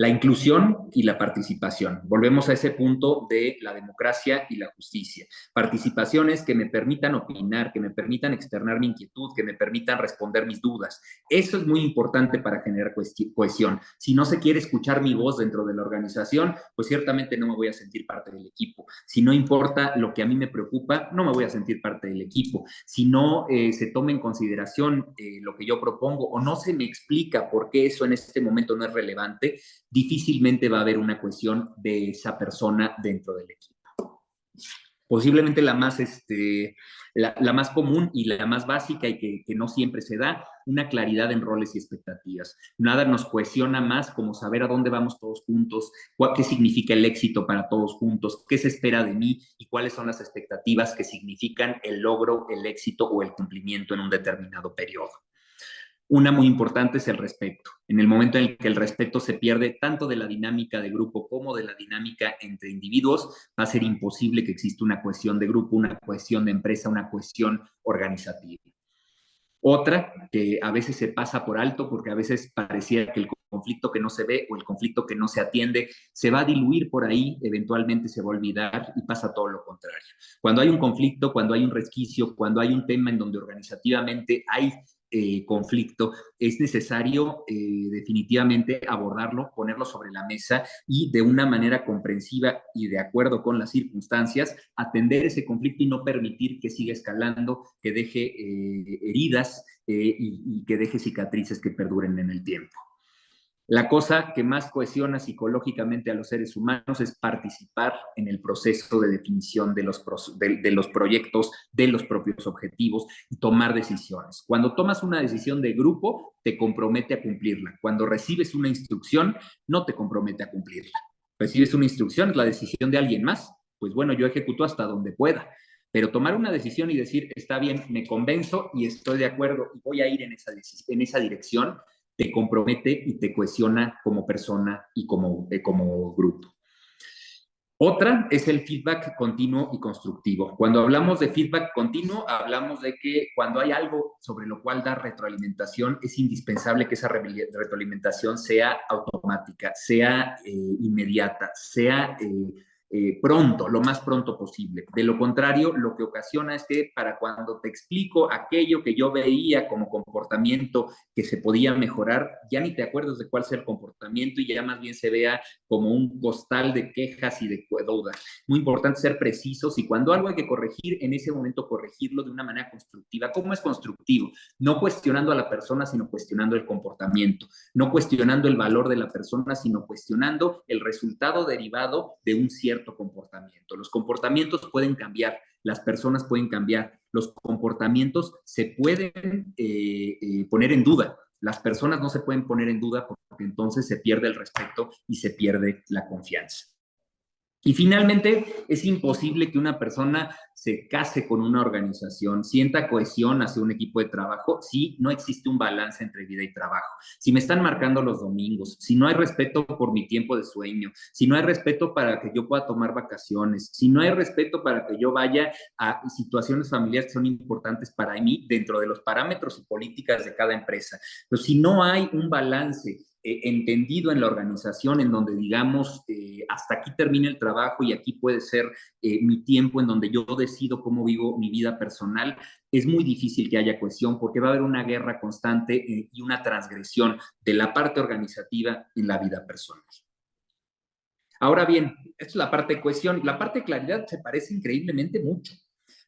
La inclusión y la participación. Volvemos a ese punto de la democracia y la justicia. Participaciones que me permitan opinar, que me permitan externar mi inquietud, que me permitan responder mis dudas. Eso es muy importante para generar cohesión. Si no se quiere escuchar mi voz dentro de la organización, pues ciertamente no me voy a sentir parte del equipo. Si no importa lo que a mí me preocupa, no me voy a sentir parte del equipo. Si no se toma en consideración lo que yo propongo o no se me explica por qué eso en este momento no es relevante, difícilmente va a haber una cohesión de esa persona dentro del equipo. Posiblemente la más común y la más básica y que no siempre se da, una claridad en roles y expectativas. Nada nos cohesiona más como saber a dónde vamos todos juntos, qué significa el éxito para todos juntos, qué se espera de mí y cuáles son las expectativas que significan el logro, el éxito o el cumplimiento en un determinado periodo. Una muy importante es el respeto. En el momento en el que el respeto se pierde tanto de la dinámica de grupo como de la dinámica entre individuos, va a ser imposible que exista una cohesión de grupo, una cohesión de empresa, una cohesión organizativa. Otra que a veces se pasa por alto porque a veces pareciera que el conflicto que no se ve o el conflicto que no se atiende se va a diluir por ahí, eventualmente se va a olvidar y pasa todo lo contrario. Cuando hay un conflicto, cuando hay un resquicio, cuando hay un tema en donde organizativamente hay conflicto, es necesario definitivamente abordarlo, ponerlo sobre la mesa y de una manera comprensiva y de acuerdo con las circunstancias, atender ese conflicto y no permitir que siga escalando, que deje heridas y que deje cicatrices que perduren en el tiempo. La cosa que más cohesiona psicológicamente a los seres humanos es participar en el proceso de definición de los proyectos, de los propios objetivos y tomar decisiones. Cuando tomas una decisión de grupo, te compromete a cumplirla. Cuando recibes una instrucción, no te compromete a cumplirla. Recibes una instrucción, es la decisión de alguien más. Pues bueno, yo ejecuto hasta donde pueda. Pero tomar una decisión y decir, está bien, me convenzo y estoy de acuerdo y voy a ir en esa dirección, te compromete y te cohesiona como persona y como grupo. Otra es el feedback continuo y constructivo. Cuando hablamos de feedback continuo, hablamos de que cuando hay algo sobre lo cual dar retroalimentación, es indispensable que esa retroalimentación sea automática, sea inmediata, sea pronto, lo más pronto posible. De lo contrario, lo que ocasiona es que para cuando te explico aquello que yo veía como comportamiento que se podía mejorar, ya ni te acuerdas de cuál sea el comportamiento y ya más bien se vea como un costal de quejas y de dudas. Muy importante ser precisos y cuando algo hay que corregir, en ese momento corregirlo de una manera constructiva. ¿Cómo es constructivo? No cuestionando a la persona, sino cuestionando el comportamiento. No cuestionando el valor de la persona, sino cuestionando el resultado derivado de un cierto comportamiento. Los comportamientos pueden cambiar, las personas pueden cambiar, los comportamientos se pueden poner en duda. Las personas no se pueden poner en duda porque entonces se pierde el respeto y se pierde la confianza. Y finalmente, es imposible que una persona se case con una organización, sienta cohesión hacia un equipo de trabajo si no existe un balance entre vida y trabajo. Si me están marcando los domingos, si no hay respeto por mi tiempo de sueño, si no hay respeto para que yo pueda tomar vacaciones, si no hay respeto para que yo vaya a situaciones familiares que son importantes para mí dentro de los parámetros y políticas de cada empresa. Pero si no hay un balance entendido en la organización en donde digamos hasta aquí termina el trabajo y aquí puede ser mi tiempo en donde yo decido cómo vivo mi vida personal, es muy difícil que haya cohesión porque va a haber una guerra constante y una transgresión de la parte organizativa en la vida personal. Ahora bien, esta es la parte de cohesión. La parte de claridad se parece increíblemente mucho.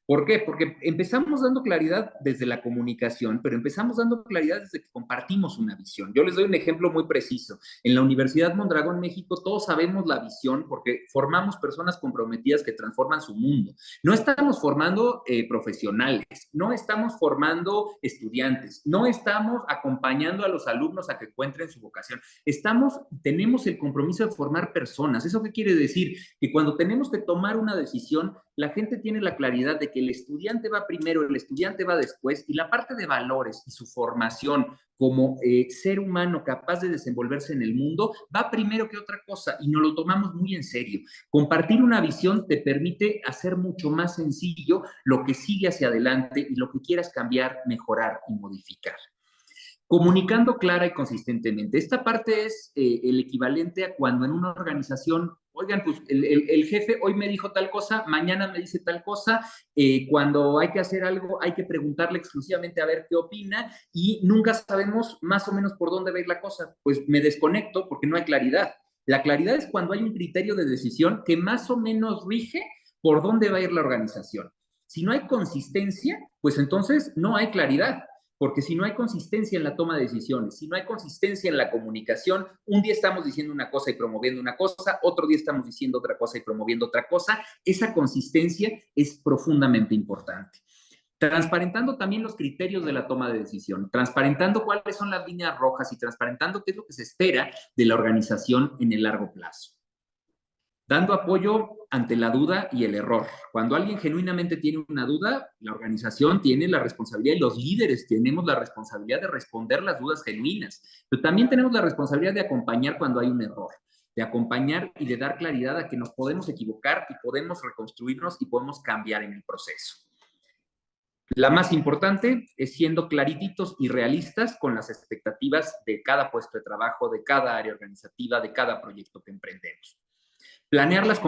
¿Por qué? Porque empezamos dando claridad desde la comunicación, pero empezamos dando claridad desde que compartimos una visión. Yo les doy un ejemplo muy preciso. En la Universidad Mondragón, México, todos sabemos la visión porque formamos personas comprometidas que transforman su mundo. No estamos formando profesionales, no estamos formando estudiantes, no estamos acompañando a los alumnos a que encuentren su vocación. Tenemos el compromiso de formar personas. ¿Eso qué quiere decir? Que cuando tenemos que tomar una decisión, la gente tiene la claridad de que el estudiante va primero, el estudiante va después, y la parte de valores y su formación como ser humano capaz de desenvolverse en el mundo va primero que otra cosa, y nos lo tomamos muy en serio. Compartir una visión te permite hacer mucho más sencillo lo que sigue hacia adelante y lo que quieras cambiar, mejorar y modificar. Comunicando clara y consistentemente. Esta parte es el equivalente a cuando en una organización, oigan, pues el jefe hoy me dijo tal cosa, mañana me dice tal cosa, cuando hay que hacer algo hay que preguntarle exclusivamente a ver qué opina y nunca sabemos más o menos por dónde va a ir la cosa. Pues me desconecto porque no hay claridad. La claridad es cuando hay un criterio de decisión que más o menos rige por dónde va a ir la organización. Si no hay consistencia, pues entonces no hay claridad. Porque si no hay consistencia en la toma de decisiones, si no hay consistencia en la comunicación, un día estamos diciendo una cosa y promoviendo una cosa, otro día estamos diciendo otra cosa y promoviendo otra cosa, esa consistencia es profundamente importante. Transparentando también los criterios de la toma de decisión, transparentando cuáles son las líneas rojas y transparentando qué es lo que se espera de la organización en el largo plazo. Dando apoyo ante la duda y el error. Cuando alguien genuinamente tiene una duda, la organización tiene la responsabilidad y los líderes tenemos la responsabilidad de responder las dudas genuinas, pero también tenemos la responsabilidad de acompañar cuando hay un error, de acompañar y de dar claridad a que nos podemos equivocar y podemos reconstruirnos y podemos cambiar en el proceso. La más importante es siendo clarititos y realistas con las expectativas de cada puesto de trabajo, de cada área organizativa, de cada proyecto que emprendemos. Planear las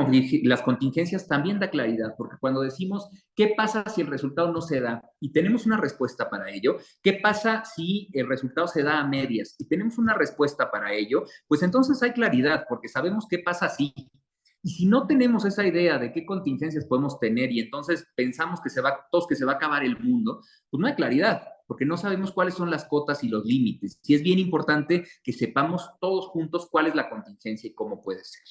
contingencias también da claridad, porque cuando decimos qué pasa si el resultado no se da y tenemos una respuesta para ello, qué pasa si el resultado se da a medias y tenemos una respuesta para ello, pues entonces hay claridad, porque sabemos qué pasa si. Y si no tenemos esa idea de qué contingencias podemos tener y entonces pensamos que se va a acabar el mundo, pues no hay claridad, porque no sabemos cuáles son las cotas y los límites. Y es bien importante que sepamos todos juntos cuál es la contingencia y cómo puede ser.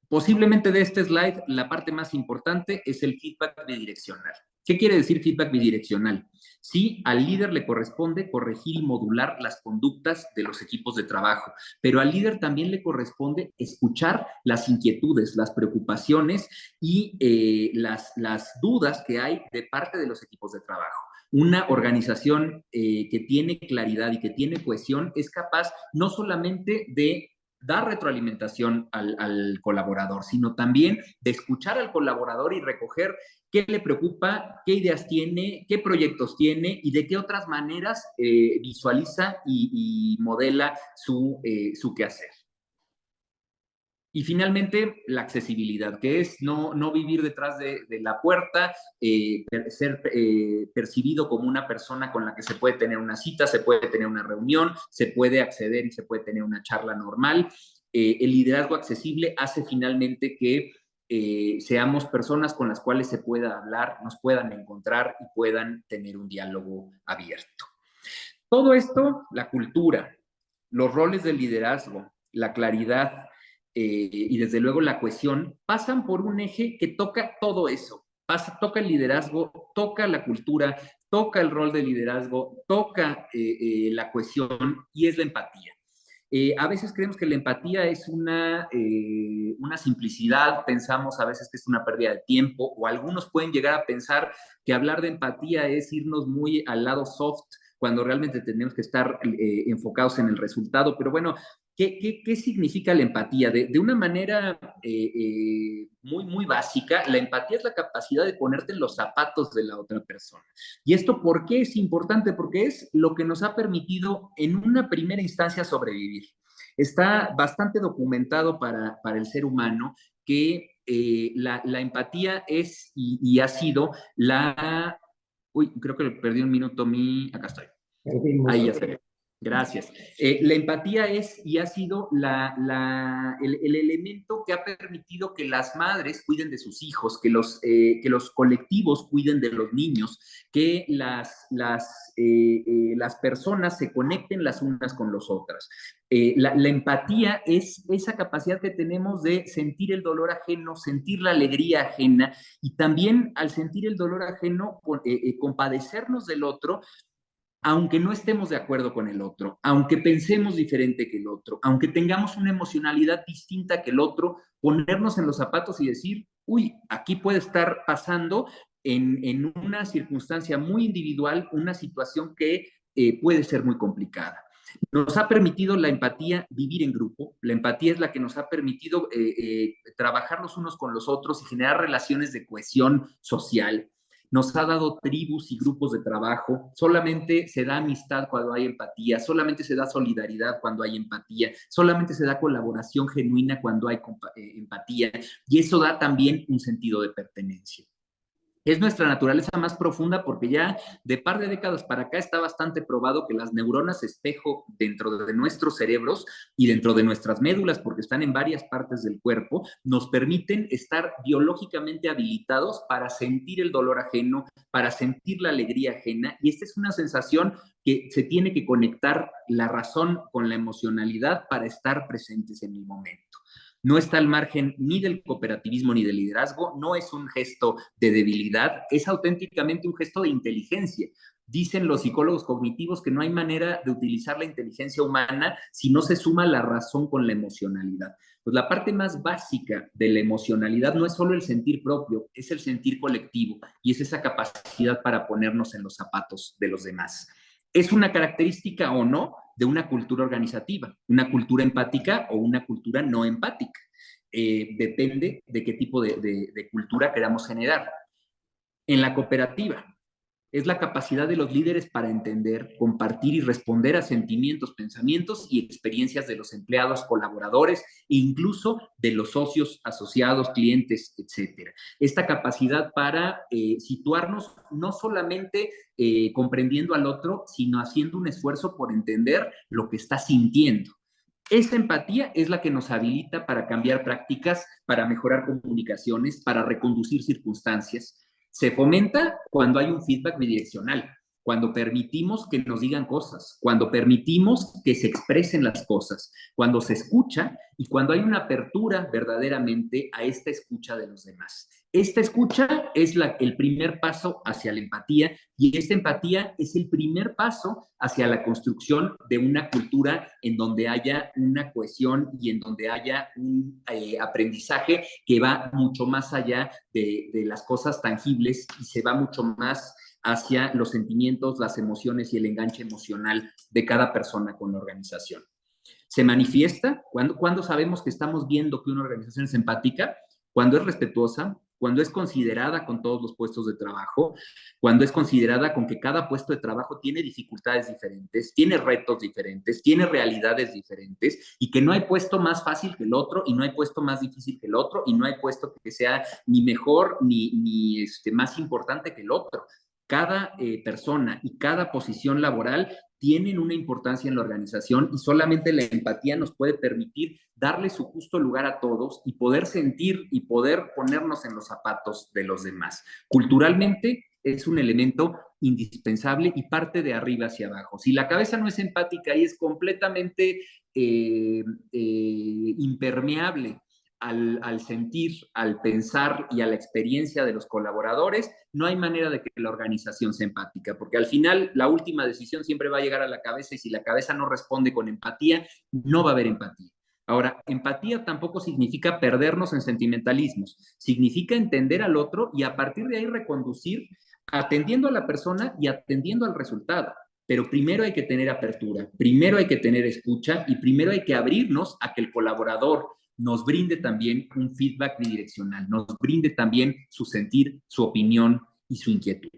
Posiblemente de este slide, la parte más importante es el feedback bidireccional. ¿Qué quiere decir feedback bidireccional? Sí, al líder le corresponde corregir y modular las conductas de los equipos de trabajo, pero al líder también le corresponde escuchar las inquietudes, las preocupaciones y las dudas que hay de parte de los equipos de trabajo. Una organización que tiene claridad y que tiene cohesión es capaz no solamente de dar retroalimentación al colaborador, sino también de escuchar al colaborador y recoger qué le preocupa, qué ideas tiene, qué proyectos tiene y de qué otras maneras visualiza y modela su quehacer. Y finalmente, la accesibilidad, que es no vivir detrás de la puerta, ser percibido como una persona con la que se puede tener una cita, se puede tener una reunión, se puede acceder y se puede tener una charla normal. El liderazgo accesible hace finalmente que seamos personas con las cuales se pueda hablar, nos puedan encontrar y puedan tener un diálogo abierto. Todo esto, la cultura, los roles del liderazgo, la claridad, y desde luego la cohesión, pasan por un eje que toca todo eso. Toca el liderazgo, toca la cultura, toca el rol de liderazgo, toca la cohesión y es la empatía. A veces creemos que la empatía es una simplicidad, pensamos a veces que es una pérdida de tiempo, o algunos pueden llegar a pensar que hablar de empatía es irnos muy al lado soft, cuando realmente tenemos que estar enfocados en el resultado. Pero bueno, ¿qué significa la empatía? De una manera muy básica, la empatía es la capacidad de ponerte en los zapatos de la otra persona. ¿Y esto por qué es importante? Porque es lo que nos ha permitido en una primera instancia sobrevivir. Está bastante documentado para el ser humano que la empatía es y ha sido la... Uy, creo que perdí un minuto acá estoy. Ahí ya se ve. Gracias. La empatía es y ha sido el elemento que ha permitido que las madres cuiden de sus hijos, que los colectivos cuiden de los niños, que las personas se conecten las unas con las otras. La empatía es esa capacidad que tenemos de sentir el dolor ajeno, sentir la alegría ajena y también al sentir el dolor ajeno, compadecernos del otro, aunque no estemos de acuerdo con el otro, aunque pensemos diferente que el otro, aunque tengamos una emocionalidad distinta que el otro, ponernos en los zapatos y decir, uy, aquí puede estar pasando en una circunstancia muy individual, una situación que puede ser muy complicada. Nos ha permitido la empatía vivir en grupo, la empatía es la que nos ha permitido trabajar los unos con los otros y generar relaciones de cohesión social. nos ha dado tribus y grupos de trabajo, solamente se da amistad cuando hay empatía, solamente se da solidaridad cuando hay empatía, solamente se da colaboración genuina cuando hay empatía, y eso da también un sentido de pertenencia. Es nuestra naturaleza más profunda porque ya de par de décadas para acá está bastante probado que las neuronas espejo dentro de nuestros cerebros y dentro de nuestras médulas, porque están en varias partes del cuerpo, nos permiten estar biológicamente habilitados para sentir el dolor ajeno, para sentir la alegría ajena, y esta es una sensación que se tiene que conectar la razón con la emocionalidad para estar presentes en el momento. No está al margen ni del cooperativismo ni del liderazgo, no es un gesto de debilidad, es auténticamente un gesto de inteligencia. Dicen los psicólogos cognitivos que no hay manera de utilizar la inteligencia humana si no se suma la razón con la emocionalidad. Pues la parte más básica de la emocionalidad no es solo el sentir propio, es el sentir colectivo y es esa capacidad para ponernos en los zapatos de los demás. ¿Es una característica o no de una cultura organizativa, una cultura empática o una cultura no empática? Depende de qué tipo de cultura queramos generar. En la cooperativa, es la capacidad de los líderes para entender, compartir y responder a sentimientos, pensamientos y experiencias de los empleados, colaboradores e incluso de los socios, asociados, clientes, etcétera. Esta capacidad para situarnos no solamente comprendiendo al otro, sino haciendo un esfuerzo por entender lo que está sintiendo. Esta empatía es la que nos habilita para cambiar prácticas, para mejorar comunicaciones, para reconducir circunstancias. Se fomenta cuando hay un feedback bidireccional, cuando permitimos que nos digan cosas, cuando permitimos que se expresen las cosas, cuando se escucha y cuando hay una apertura verdaderamente a esta escucha de los demás. Esta escucha es el primer paso hacia la empatía y esta empatía es el primer paso hacia la construcción de una cultura en donde haya una cohesión y en donde haya un aprendizaje que va mucho más allá de las cosas tangibles y se va mucho más hacia los sentimientos, las emociones y el enganche emocional de cada persona con la organización. Se manifiesta cuando sabemos que estamos viendo que una organización es empática, cuando es respetuosa, cuando es considerada con todos los puestos de trabajo, cuando es considerada con que cada puesto de trabajo tiene dificultades diferentes, tiene retos diferentes, tiene realidades diferentes y que no hay puesto más fácil que el otro y no hay puesto más difícil que el otro y no hay puesto que sea ni mejor ni más importante que el otro. Cada persona y cada posición laboral tienen una importancia en la organización y solamente la empatía nos puede permitir darle su justo lugar a todos y poder sentir y poder ponernos en los zapatos de los demás. Culturalmente es un elemento indispensable y parte de arriba hacia abajo. Si la cabeza no es empática y es completamente impermeable al sentir, al pensar y a la experiencia de los colaboradores, no hay manera de que la organización sea empática, porque al final la última decisión siempre va a llegar a la cabeza y si la cabeza no responde con empatía, no va a haber empatía. Ahora, empatía tampoco significa perdernos en sentimentalismos, significa entender al otro y a partir de ahí reconducir atendiendo a la persona y atendiendo al resultado. Pero primero hay que tener apertura, primero hay que tener escucha y primero hay que abrirnos a que el colaborador nos brinde también un feedback bidireccional, nos brinde también su sentir, su opinión y su inquietud.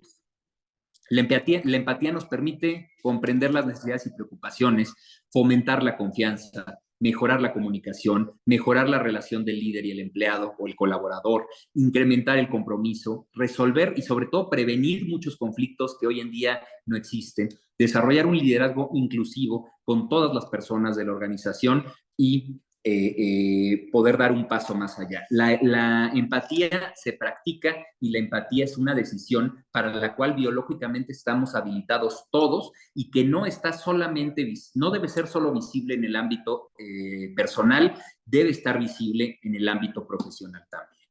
La empatía nos permite comprender las necesidades y preocupaciones, fomentar la confianza, mejorar la comunicación, mejorar la relación del líder y el empleado o el colaborador, incrementar el compromiso, resolver y sobre todo prevenir muchos conflictos que hoy en día no existen, desarrollar un liderazgo inclusivo con todas las personas de la organización y poder dar un paso más allá. La empatía se practica y la empatía es una decisión para la cual biológicamente estamos habilitados todos y que no está solamente, no debe ser solo visible en el ámbito personal, debe estar visible en el ámbito profesional también.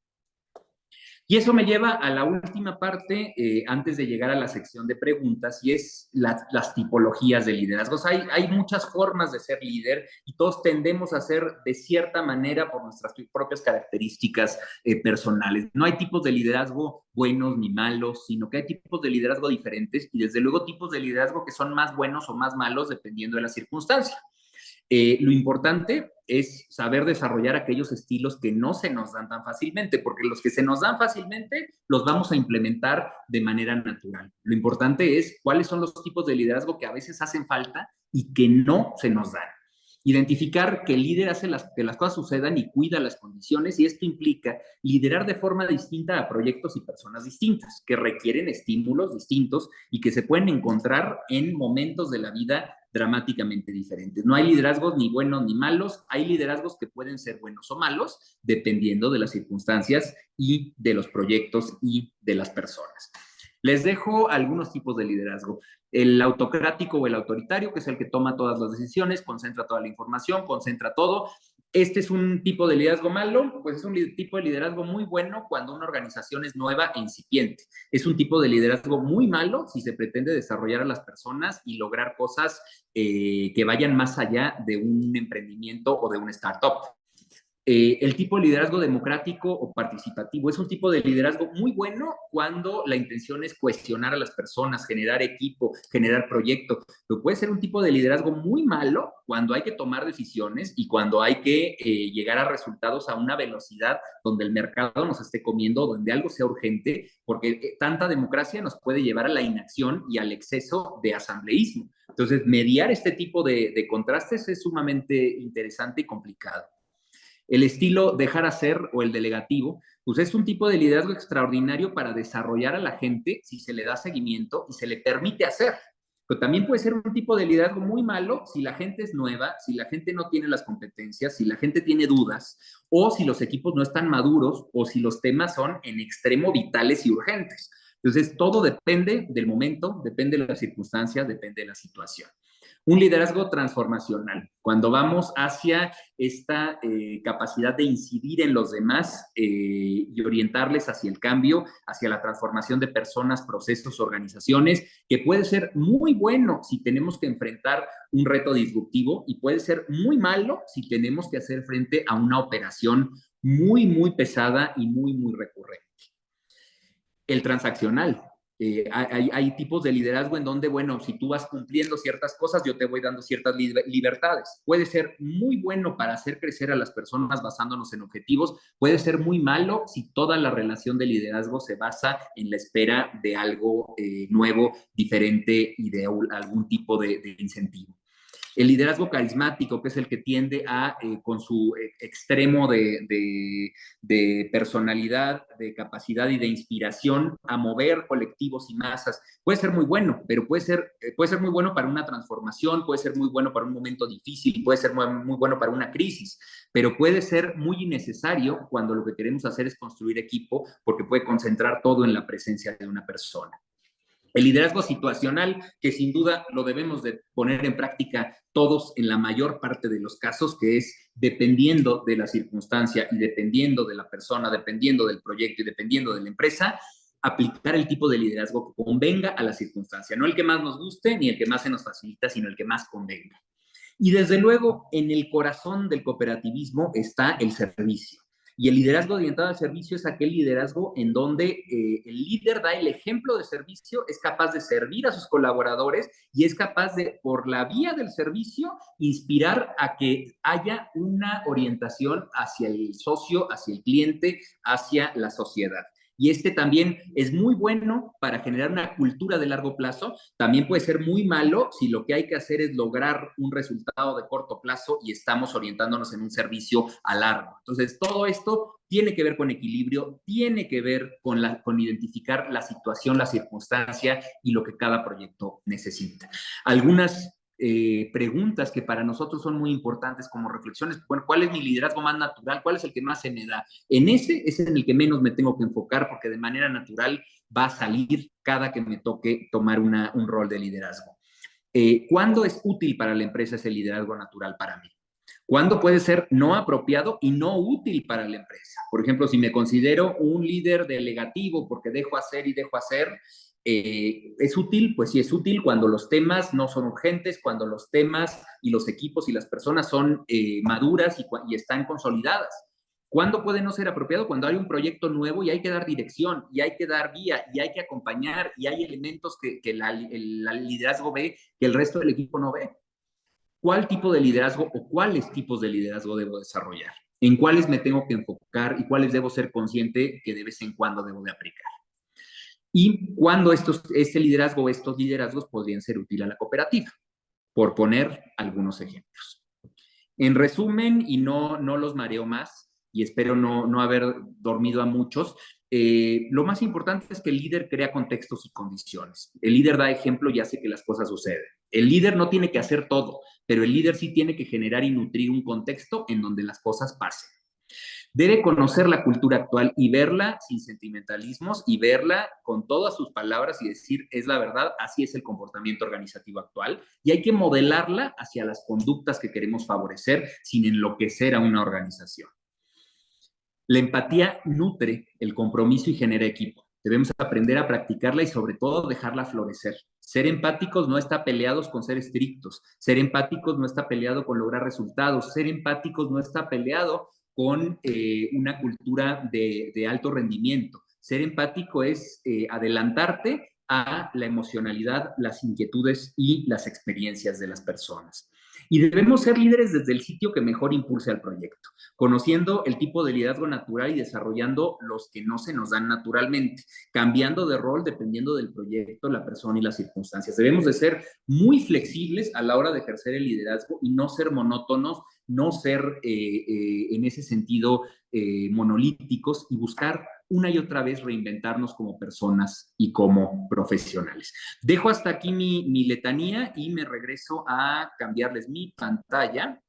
Y eso me lleva a la última parte, antes de llegar a la sección de preguntas, y es las tipologías de liderazgos. Hay muchas formas de ser líder y todos tendemos a ser de cierta manera por nuestras propias características personales. No hay tipos de liderazgo buenos ni malos, sino que hay tipos de liderazgo diferentes y desde luego tipos de liderazgo que son más buenos o más malos dependiendo de la circunstancia. Lo importante es saber desarrollar aquellos estilos que no se nos dan tan fácilmente, porque los que se nos dan fácilmente los vamos a implementar de manera natural. Lo importante es cuáles son los tipos de liderazgo que a veces hacen falta y que no se nos dan. Identificar que el líder hace que las cosas sucedan y cuida las condiciones, y esto implica liderar de forma distinta a proyectos y personas distintas, que requieren estímulos distintos y que se pueden encontrar en momentos de la vida dramáticamente diferentes. No hay liderazgos ni buenos ni malos, hay liderazgos que pueden ser buenos o malos dependiendo de las circunstancias y de los proyectos y de las personas. Les dejo algunos tipos de liderazgo. El autocrático o el autoritario, que es el que toma todas las decisiones, concentra toda la información, concentra todo. Este es un tipo de liderazgo malo, pues es un tipo de liderazgo muy bueno cuando una organización es nueva e incipiente. Es un tipo de liderazgo muy malo si se pretende desarrollar a las personas y lograr cosas que vayan más allá de un emprendimiento o de un startup. El tipo de liderazgo democrático o participativo es un tipo de liderazgo muy bueno cuando la intención es cuestionar a las personas, generar equipo, generar proyectos. Pero puede ser un tipo de liderazgo muy malo cuando hay que tomar decisiones y cuando hay que llegar a resultados a una velocidad donde el mercado nos esté comiendo, donde algo sea urgente, porque tanta democracia nos puede llevar a la inacción y al exceso de asambleísmo. Entonces, mediar este tipo de contrastes es sumamente interesante y complicado. El estilo dejar hacer o el delegativo, pues es un tipo de liderazgo extraordinario para desarrollar a la gente si se le da seguimiento y se le permite hacer. Pero también puede ser un tipo de liderazgo muy malo si la gente es nueva, si la gente no tiene las competencias, si la gente tiene dudas, o si los equipos no están maduros, o si los temas son en extremo vitales y urgentes. Entonces, todo depende del momento, depende de las circunstancias, depende de la situación. Un liderazgo transformacional, cuando vamos hacia esta capacidad de incidir en los demás y orientarles hacia el cambio, hacia la transformación de personas, procesos, organizaciones, que puede ser muy bueno si tenemos que enfrentar un reto disruptivo y puede ser muy malo si tenemos que hacer frente a una operación muy, muy pesada y muy, muy recurrente. El transaccional. Hay tipos de liderazgo en donde, bueno, si tú vas cumpliendo ciertas cosas, yo te voy dando ciertas libertades. Puede ser muy bueno para hacer crecer a las personas basándonos en objetivos, puede ser muy malo si toda la relación de liderazgo se basa en la espera de algo nuevo, diferente y de algún tipo de incentivo. El liderazgo carismático, que es el que tiende a, con su extremo de personalidad, de capacidad y de inspiración, a mover colectivos y masas. Puede ser muy bueno, pero puede ser muy bueno para una transformación, puede ser muy bueno para un momento difícil, puede ser muy bueno para una crisis, pero puede ser muy innecesario cuando lo que queremos hacer es construir equipo, porque puede concentrar todo en la presencia de una persona. El liderazgo situacional, que sin duda lo debemos de poner en práctica todos en la mayor parte de los casos, que es dependiendo de la circunstancia y dependiendo de la persona, dependiendo del proyecto y dependiendo de la empresa, aplicar el tipo de liderazgo que convenga a la circunstancia. No el que más nos guste ni el que más se nos facilita, sino el que más convenga. Y desde luego, en el corazón del cooperativismo está el servicio. Y el liderazgo orientado al servicio es aquel liderazgo en donde el líder da el ejemplo de servicio, es capaz de servir a sus colaboradores y es capaz de, por la vía del servicio, inspirar a que haya una orientación hacia el socio, hacia el cliente, hacia la sociedad. Y este también es muy bueno para generar una cultura de largo plazo. También puede ser muy malo si lo que hay que hacer es lograr un resultado de corto plazo y estamos orientándonos en un servicio a largo. Entonces, todo esto tiene que ver con equilibrio, tiene que ver con identificar la situación, la circunstancia y lo que cada proyecto necesita. Algunas preguntas que para nosotros son muy importantes como reflexiones. Bueno, ¿cuál es mi liderazgo más natural? ¿Cuál es el que más se me da? En ese es en el que menos me tengo que enfocar porque de manera natural va a salir cada que me toque tomar un rol de liderazgo. ¿Cuándo es útil para la empresa ese liderazgo natural para mí? ¿Cuándo puede ser no apropiado y no útil para la empresa? Por ejemplo, si me considero un líder delegativo porque dejo hacer y dejo hacer, ¿es útil? Pues sí, es útil cuando los temas no son urgentes, cuando los temas y los equipos y las personas son maduras y están consolidadas. ¿Cuándo puede no ser apropiado? Cuando hay un proyecto nuevo y hay que dar dirección, y hay que dar guía, y hay que acompañar, y hay elementos que el liderazgo ve que el resto del equipo no ve. cuál tipo de liderazgo o cuáles tipos de liderazgo debo desarrollar, en cuáles me tengo que enfocar y cuáles debo ser consciente que de vez en cuando debo de aplicar. Y cuándo este liderazgo o estos liderazgos podrían ser útiles a la cooperativa, por poner algunos ejemplos. En resumen, y no los mareo más, y espero no haber dormido a muchos, lo más importante es que el líder crea contextos y condiciones. El líder da ejemplo y hace que las cosas sucedan. El líder no tiene que hacer todo, pero el líder sí tiene que generar y nutrir un contexto en donde las cosas pasen. Debe conocer la cultura actual y verla sin sentimentalismos y verla con todas sus palabras y decir, es la verdad, así es el comportamiento organizativo actual y hay que modelarla hacia las conductas que queremos favorecer sin enloquecer a una organización. La empatía nutre el compromiso y genera equipo. Debemos aprender a practicarla y sobre todo dejarla florecer. Ser empáticos no está peleados con ser estrictos. Ser empáticos no está peleado con lograr resultados. Ser empáticos no está peleado con una cultura de alto rendimiento. Ser empático es adelantarte a la emocionalidad, las inquietudes y las experiencias de las personas. Y debemos ser líderes desde el sitio que mejor impulse al proyecto, conociendo el tipo de liderazgo natural y desarrollando los que no se nos dan naturalmente, cambiando de rol dependiendo del proyecto, la persona y las circunstancias. Debemos de ser muy flexibles a la hora de ejercer el liderazgo y no ser monótonos, no ser en ese sentido monolíticos y buscar una y otra vez reinventarnos como personas y como profesionales. Dejo hasta aquí mi letanía y me regreso a cambiarles mi pantalla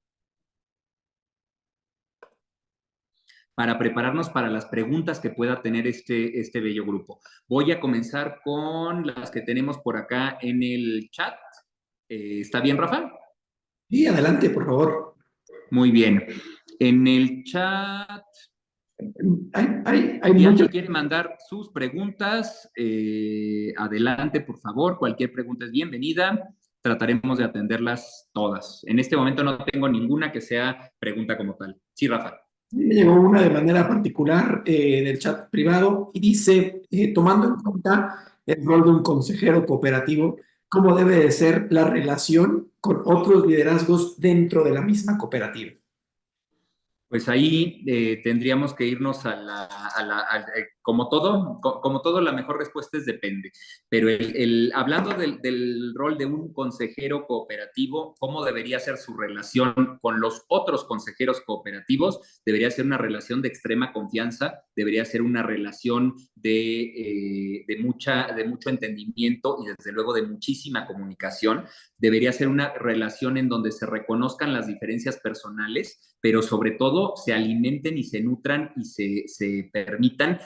para prepararnos para las preguntas que pueda tener este bello grupo. Voy a comenzar con las que tenemos por acá en el chat. ¿Está bien, Rafa? Sí, adelante, por favor. Muy bien. En el chat... Hay Si alguien muchas. quiere mandar sus preguntas, adelante, por favor. Cualquier pregunta es bienvenida. Trataremos de atenderlas todas. En este momento no tengo ninguna que sea pregunta como tal. Sí, Rafa. Me llegó una de manera particular del chat privado y dice, tomando en cuenta el rol de un consejero cooperativo, ¿cómo debe de ser la relación con otros liderazgos dentro de la misma cooperativa? Pues ahí tendríamos que irnos como todo, la mejor respuesta es depende. Pero hablando del rol de un consejero cooperativo, ¿cómo debería ser su relación con los otros consejeros cooperativos? Debería ser una relación de extrema confianza, debería ser una relación de mucho entendimiento y desde luego de muchísima comunicación. Debería ser una relación en donde se reconozcan las diferencias personales, pero sobre todo se alimenten y se nutran y se permitan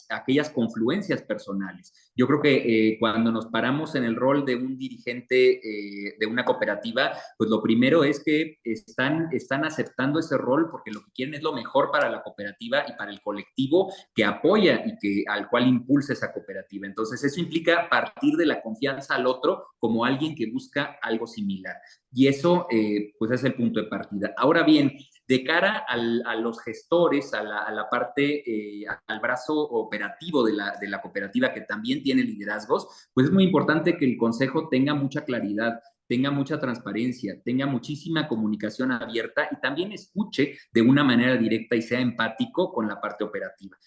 aquellas confluencias personales. Yo creo que cuando nos paramos en el rol de un dirigente de una cooperativa, pues lo primero es que están aceptando ese rol porque lo que quieren es lo mejor para la cooperativa y para el colectivo que apoya y al cual impulsa esa cooperativa. Entonces eso implica partir de la confianza al otro como alguien que busca algo similar. Y eso pues es el punto de partida. Ahora bien, de cara a los gestores, a la parte, al brazo operativo de la cooperativa que también tiene liderazgos, pues es muy importante que el consejo tenga mucha claridad, tenga mucha transparencia, tenga muchísima comunicación abierta y también escuche de una manera directa y sea empático con la parte operativa.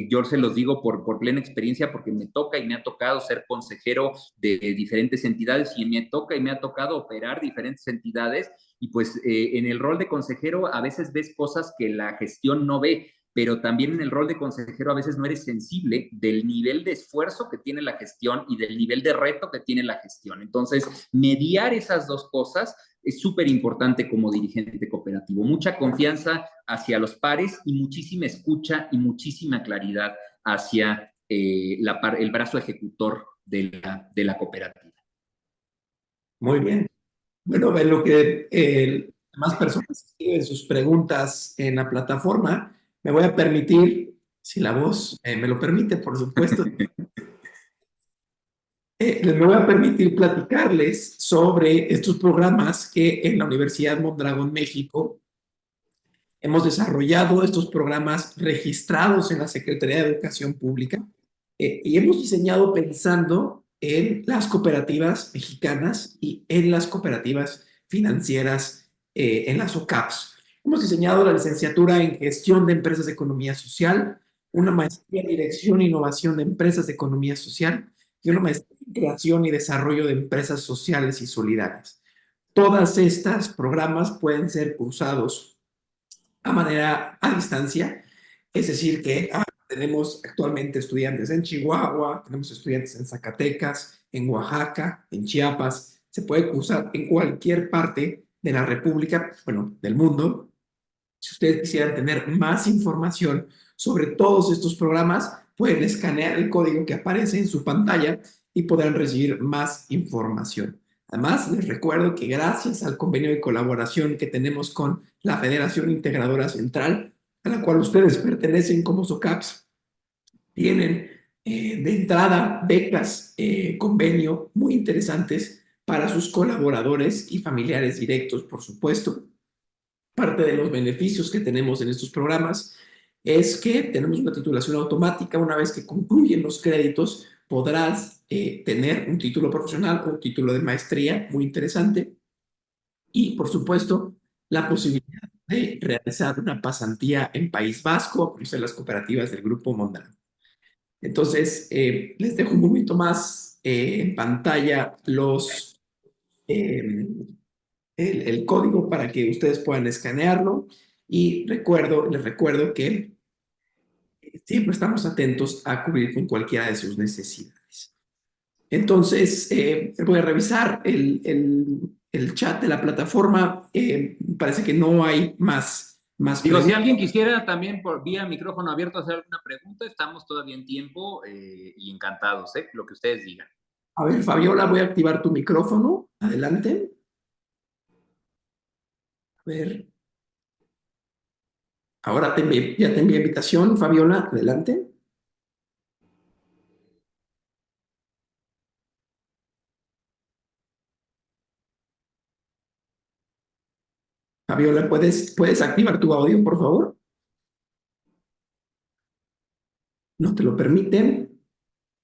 Yo se los digo por plena experiencia porque me toca y me ha tocado ser consejero de diferentes entidades y me toca y me ha tocado operar diferentes entidades y pues en el rol de consejero a veces ves cosas que la gestión no ve, pero también en el rol de consejero a veces no eres sensible del nivel de esfuerzo que tiene la gestión y del nivel de reto que tiene la gestión. Entonces, mediar esas dos cosas es súper importante como dirigente cooperativo. Mucha confianza hacia los pares y muchísima escucha y muchísima claridad hacia el brazo ejecutor de la cooperativa. Muy bien. Bueno, en lo que más personas escriben sus preguntas en la plataforma, me voy a permitir, si la voz me lo permite, por supuesto, me voy a permitir platicarles sobre estos programas que en la Universidad Mondragón, México, hemos desarrollado estos programas registrados en la Secretaría de Educación Pública y hemos diseñado pensando en las cooperativas mexicanas y en las cooperativas financieras en las OCAPs. Hemos diseñado la licenciatura en Gestión de Empresas de Economía Social, una maestría en Dirección e Innovación de Empresas de Economía Social y una maestría en Creación y Desarrollo de Empresas Sociales y Solidarias. Todas estas programas pueden ser cursados a manera a distancia, es decir, que tenemos actualmente estudiantes en Chihuahua, tenemos estudiantes en Zacatecas, en Oaxaca, en Chiapas, se puede cursar en cualquier parte de la República, bueno, del mundo. Si ustedes quisieran tener más información sobre todos estos programas, pueden escanear el código que aparece en su pantalla y podrán recibir más información. Además, les recuerdo que gracias al convenio de colaboración que tenemos con la Federación Integradora Central, a la cual ustedes pertenecen como SOCAPS, tienen de entrada becas, convenio muy interesantes para sus colaboradores y familiares directos, por supuesto. Parte de los beneficios que tenemos en estos programas es que tenemos una titulación automática. Una vez que concluyen los créditos, podrás tener un título profesional o un título de maestría muy interesante. Y, por supuesto, la posibilidad de realizar una pasantía en País Vasco, conocer las cooperativas del Grupo Mondragón. Entonces, les dejo un momento más en pantalla eh, el código para que ustedes puedan escanearlo. Y les recuerdo que siempre estamos atentos a cubrir con cualquiera de sus necesidades. Entonces, voy a revisar el chat de la plataforma. Parece que no hay más Digo, si preguntas. alguien quisiera también por vía micrófono abierto hacer alguna pregunta, estamos todavía en tiempo y encantados, lo que ustedes digan. A ver, Fabiola, voy a activar tu micrófono. Adelante. A ver. Ahora ya te envié invitación, Fabiola. Adelante. Fabiola, ¿puedes activar tu audio, por favor? No te lo permiten.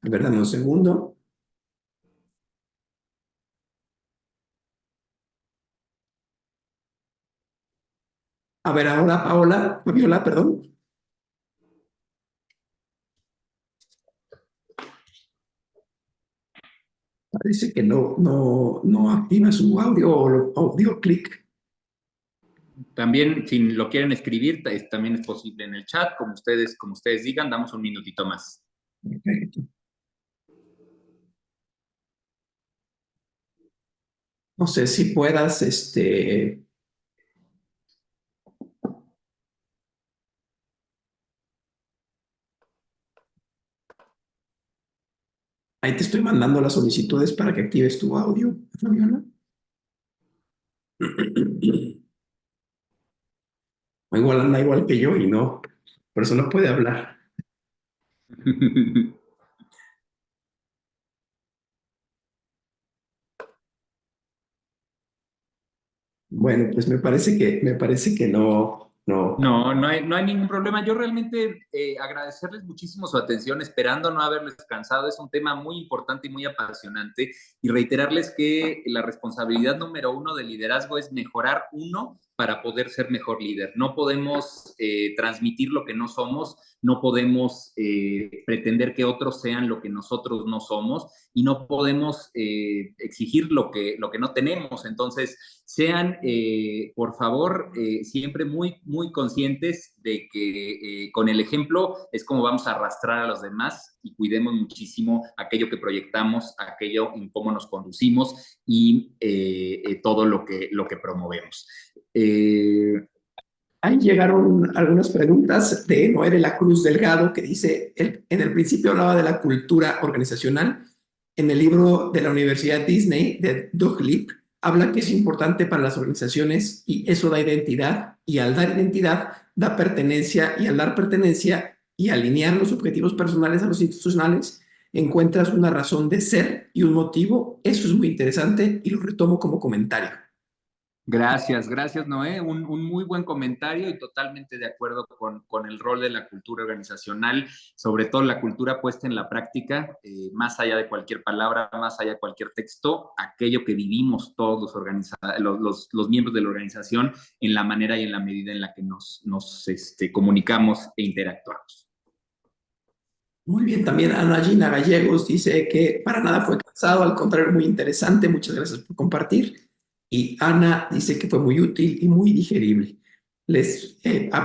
A ver, dame un segundo. A ver, ahora, Fabiola, perdón. Parece que no activa su audio o dio clic. También, si lo quieren escribir, también es posible en el chat, como ustedes digan, damos un minutito más. Perfecto. No sé si puedas, ahí te estoy mandando las solicitudes para que actives tu audio, Fabiola. O igual anda igual que yo y no, por eso no puede hablar. Bueno, pues me parece que no. No hay ningún problema. Yo realmente agradecerles muchísimo su atención, esperando no haberles cansado. Es un tema muy importante y muy apasionante. Y reiterarles que la responsabilidad número uno del liderazgo es mejorar uno para poder ser mejor líder. No podemos transmitir lo que no somos, no podemos pretender que otros sean lo que nosotros no somos y no podemos exigir lo que no tenemos. Entonces, sean, por favor, siempre muy, muy conscientes de que con el ejemplo es como vamos a arrastrar a los demás y cuidemos muchísimo aquello que proyectamos, aquello en cómo nos conducimos y todo lo que promovemos. Ahí llegaron algunas preguntas de Noé de la Cruz Delgado que dice, en el principio hablaba de la cultura organizacional. En el libro de la Universidad Disney de Doug Lipp, habla que es importante para las organizaciones y eso da identidad. Y al dar identidad, da pertenencia. Y al dar pertenencia y alinear los objetivos personales a los institucionales, encuentras una razón de ser y un motivo. Eso es muy interesante y lo retomo como comentario. Gracias, gracias Noé. Un muy buen comentario y totalmente de acuerdo con el rol de la cultura organizacional, sobre todo la cultura puesta en la práctica, más allá de cualquier palabra, más allá de cualquier texto, aquello que vivimos todos los miembros de la organización en la manera y en la medida en la que nos comunicamos e interactuamos. Muy bien, también Ana Gina Gallegos dice que para nada fue cansado, al contrario, muy interesante. Muchas gracias por compartir. Y Ana dice que fue muy útil y muy digerible.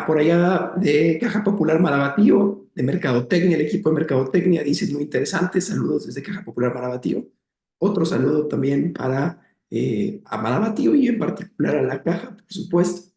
Por allá de Caja Popular Marabatío, de Mercadotecnia, el equipo de Mercadotecnia dice muy interesante. Saludos desde Caja Popular Marabatío. Otro saludo también para a Marabatío y en particular a la Caja, por supuesto.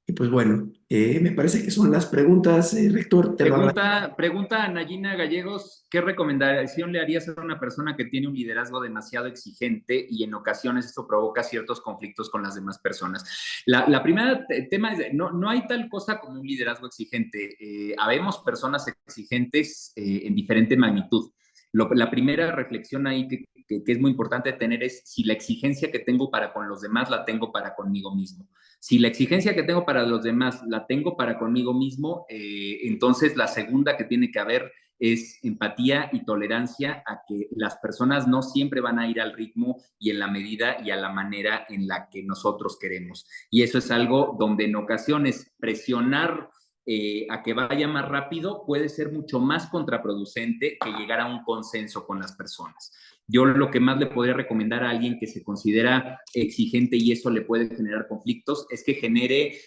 Y pues bueno, me parece que son las preguntas, rector, te lo agradezco. Pregunta a Nayina Gallegos, ¿qué recomendación le harías a una persona que tiene un liderazgo demasiado exigente y en ocasiones esto provoca ciertos conflictos con las demás personas? La primera tema es, no hay tal cosa como un liderazgo exigente. Habemos personas exigentes en diferente magnitud. La primera reflexión ahí que es muy importante tener es si la exigencia que tengo para con los demás la tengo para conmigo mismo. Si la exigencia que tengo para los demás la tengo para conmigo mismo, entonces la segunda que tiene que haber es empatía y tolerancia a que las personas no siempre van a ir al ritmo y en la medida y a la manera en la que nosotros queremos. Y eso es algo donde en ocasiones presionar a que vaya más rápido puede ser mucho más contraproducente que llegar a un consenso con las personas. Yo lo que más le podría recomendar a alguien que se considera exigente y eso le puede generar conflictos es que genere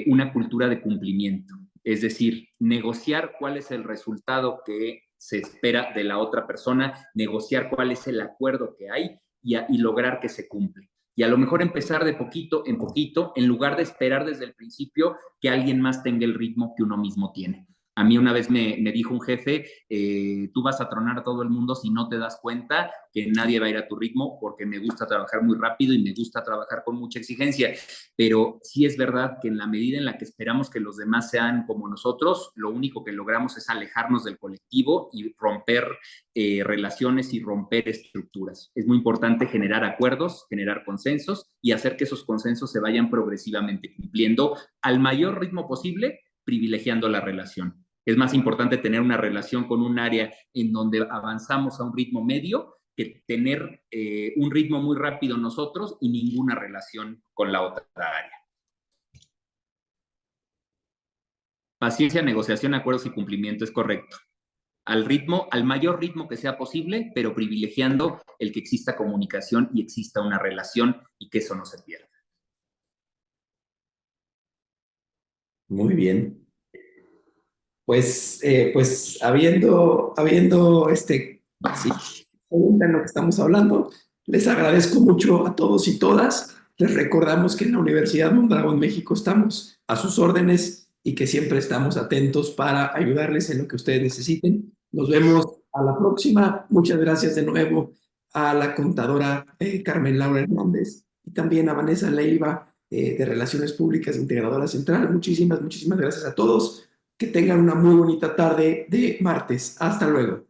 una cultura de cumplimiento. Es decir, negociar cuál es el resultado que se espera de la otra persona, negociar cuál es el acuerdo que hay y lograr que se cumple. Y a lo mejor empezar de poquito en poquito, en lugar de esperar desde el principio que alguien más tenga el ritmo que uno mismo tiene. A mí una vez me dijo un jefe, tú vas a tronar a todo el mundo si no te das cuenta que nadie va a ir a tu ritmo, porque me gusta trabajar muy rápido y me gusta trabajar con mucha exigencia. Pero sí es verdad que en la medida en la que esperamos que los demás sean como nosotros, lo único que logramos es alejarnos del colectivo y romper relaciones y romper estructuras. Es muy importante generar acuerdos, generar consensos y hacer que esos consensos se vayan progresivamente cumpliendo al mayor ritmo posible, privilegiando la relación. Es más importante tener una relación con un área en donde avanzamos a un ritmo medio que tener un ritmo muy rápido nosotros y ninguna relación con la otra área. Paciencia, negociación, acuerdos y cumplimiento, es correcto. Al mayor ritmo que sea posible, pero privilegiando el que exista comunicación y exista una relación y que eso no se pierda. Muy bien. Pues habiendo sí, pregunta en lo que estamos hablando, les agradezco mucho a todos y todas. Les recordamos que en la Universidad Mondragón México estamos a sus órdenes y que siempre estamos atentos para ayudarles en lo que ustedes necesiten. Nos vemos a la próxima. Muchas gracias de nuevo a la contadora Carmen Laura Hernández y también a Vanessa Leiva de Relaciones Públicas Integradora Central. Muchísimas gracias a todos. Que tengan una muy bonita tarde de martes. Hasta luego.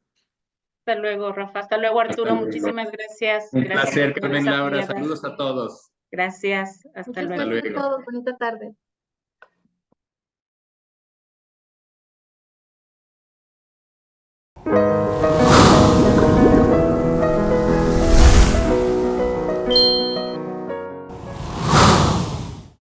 Hasta luego, Rafa. Hasta luego, Arturo. Hasta luego. Muchísimas gracias. Un Gracias placer, por Carmen esa Laura. apoyada. Saludos a todos. Gracias. Hasta Muchas luego. gracias a todos. Bonita tarde.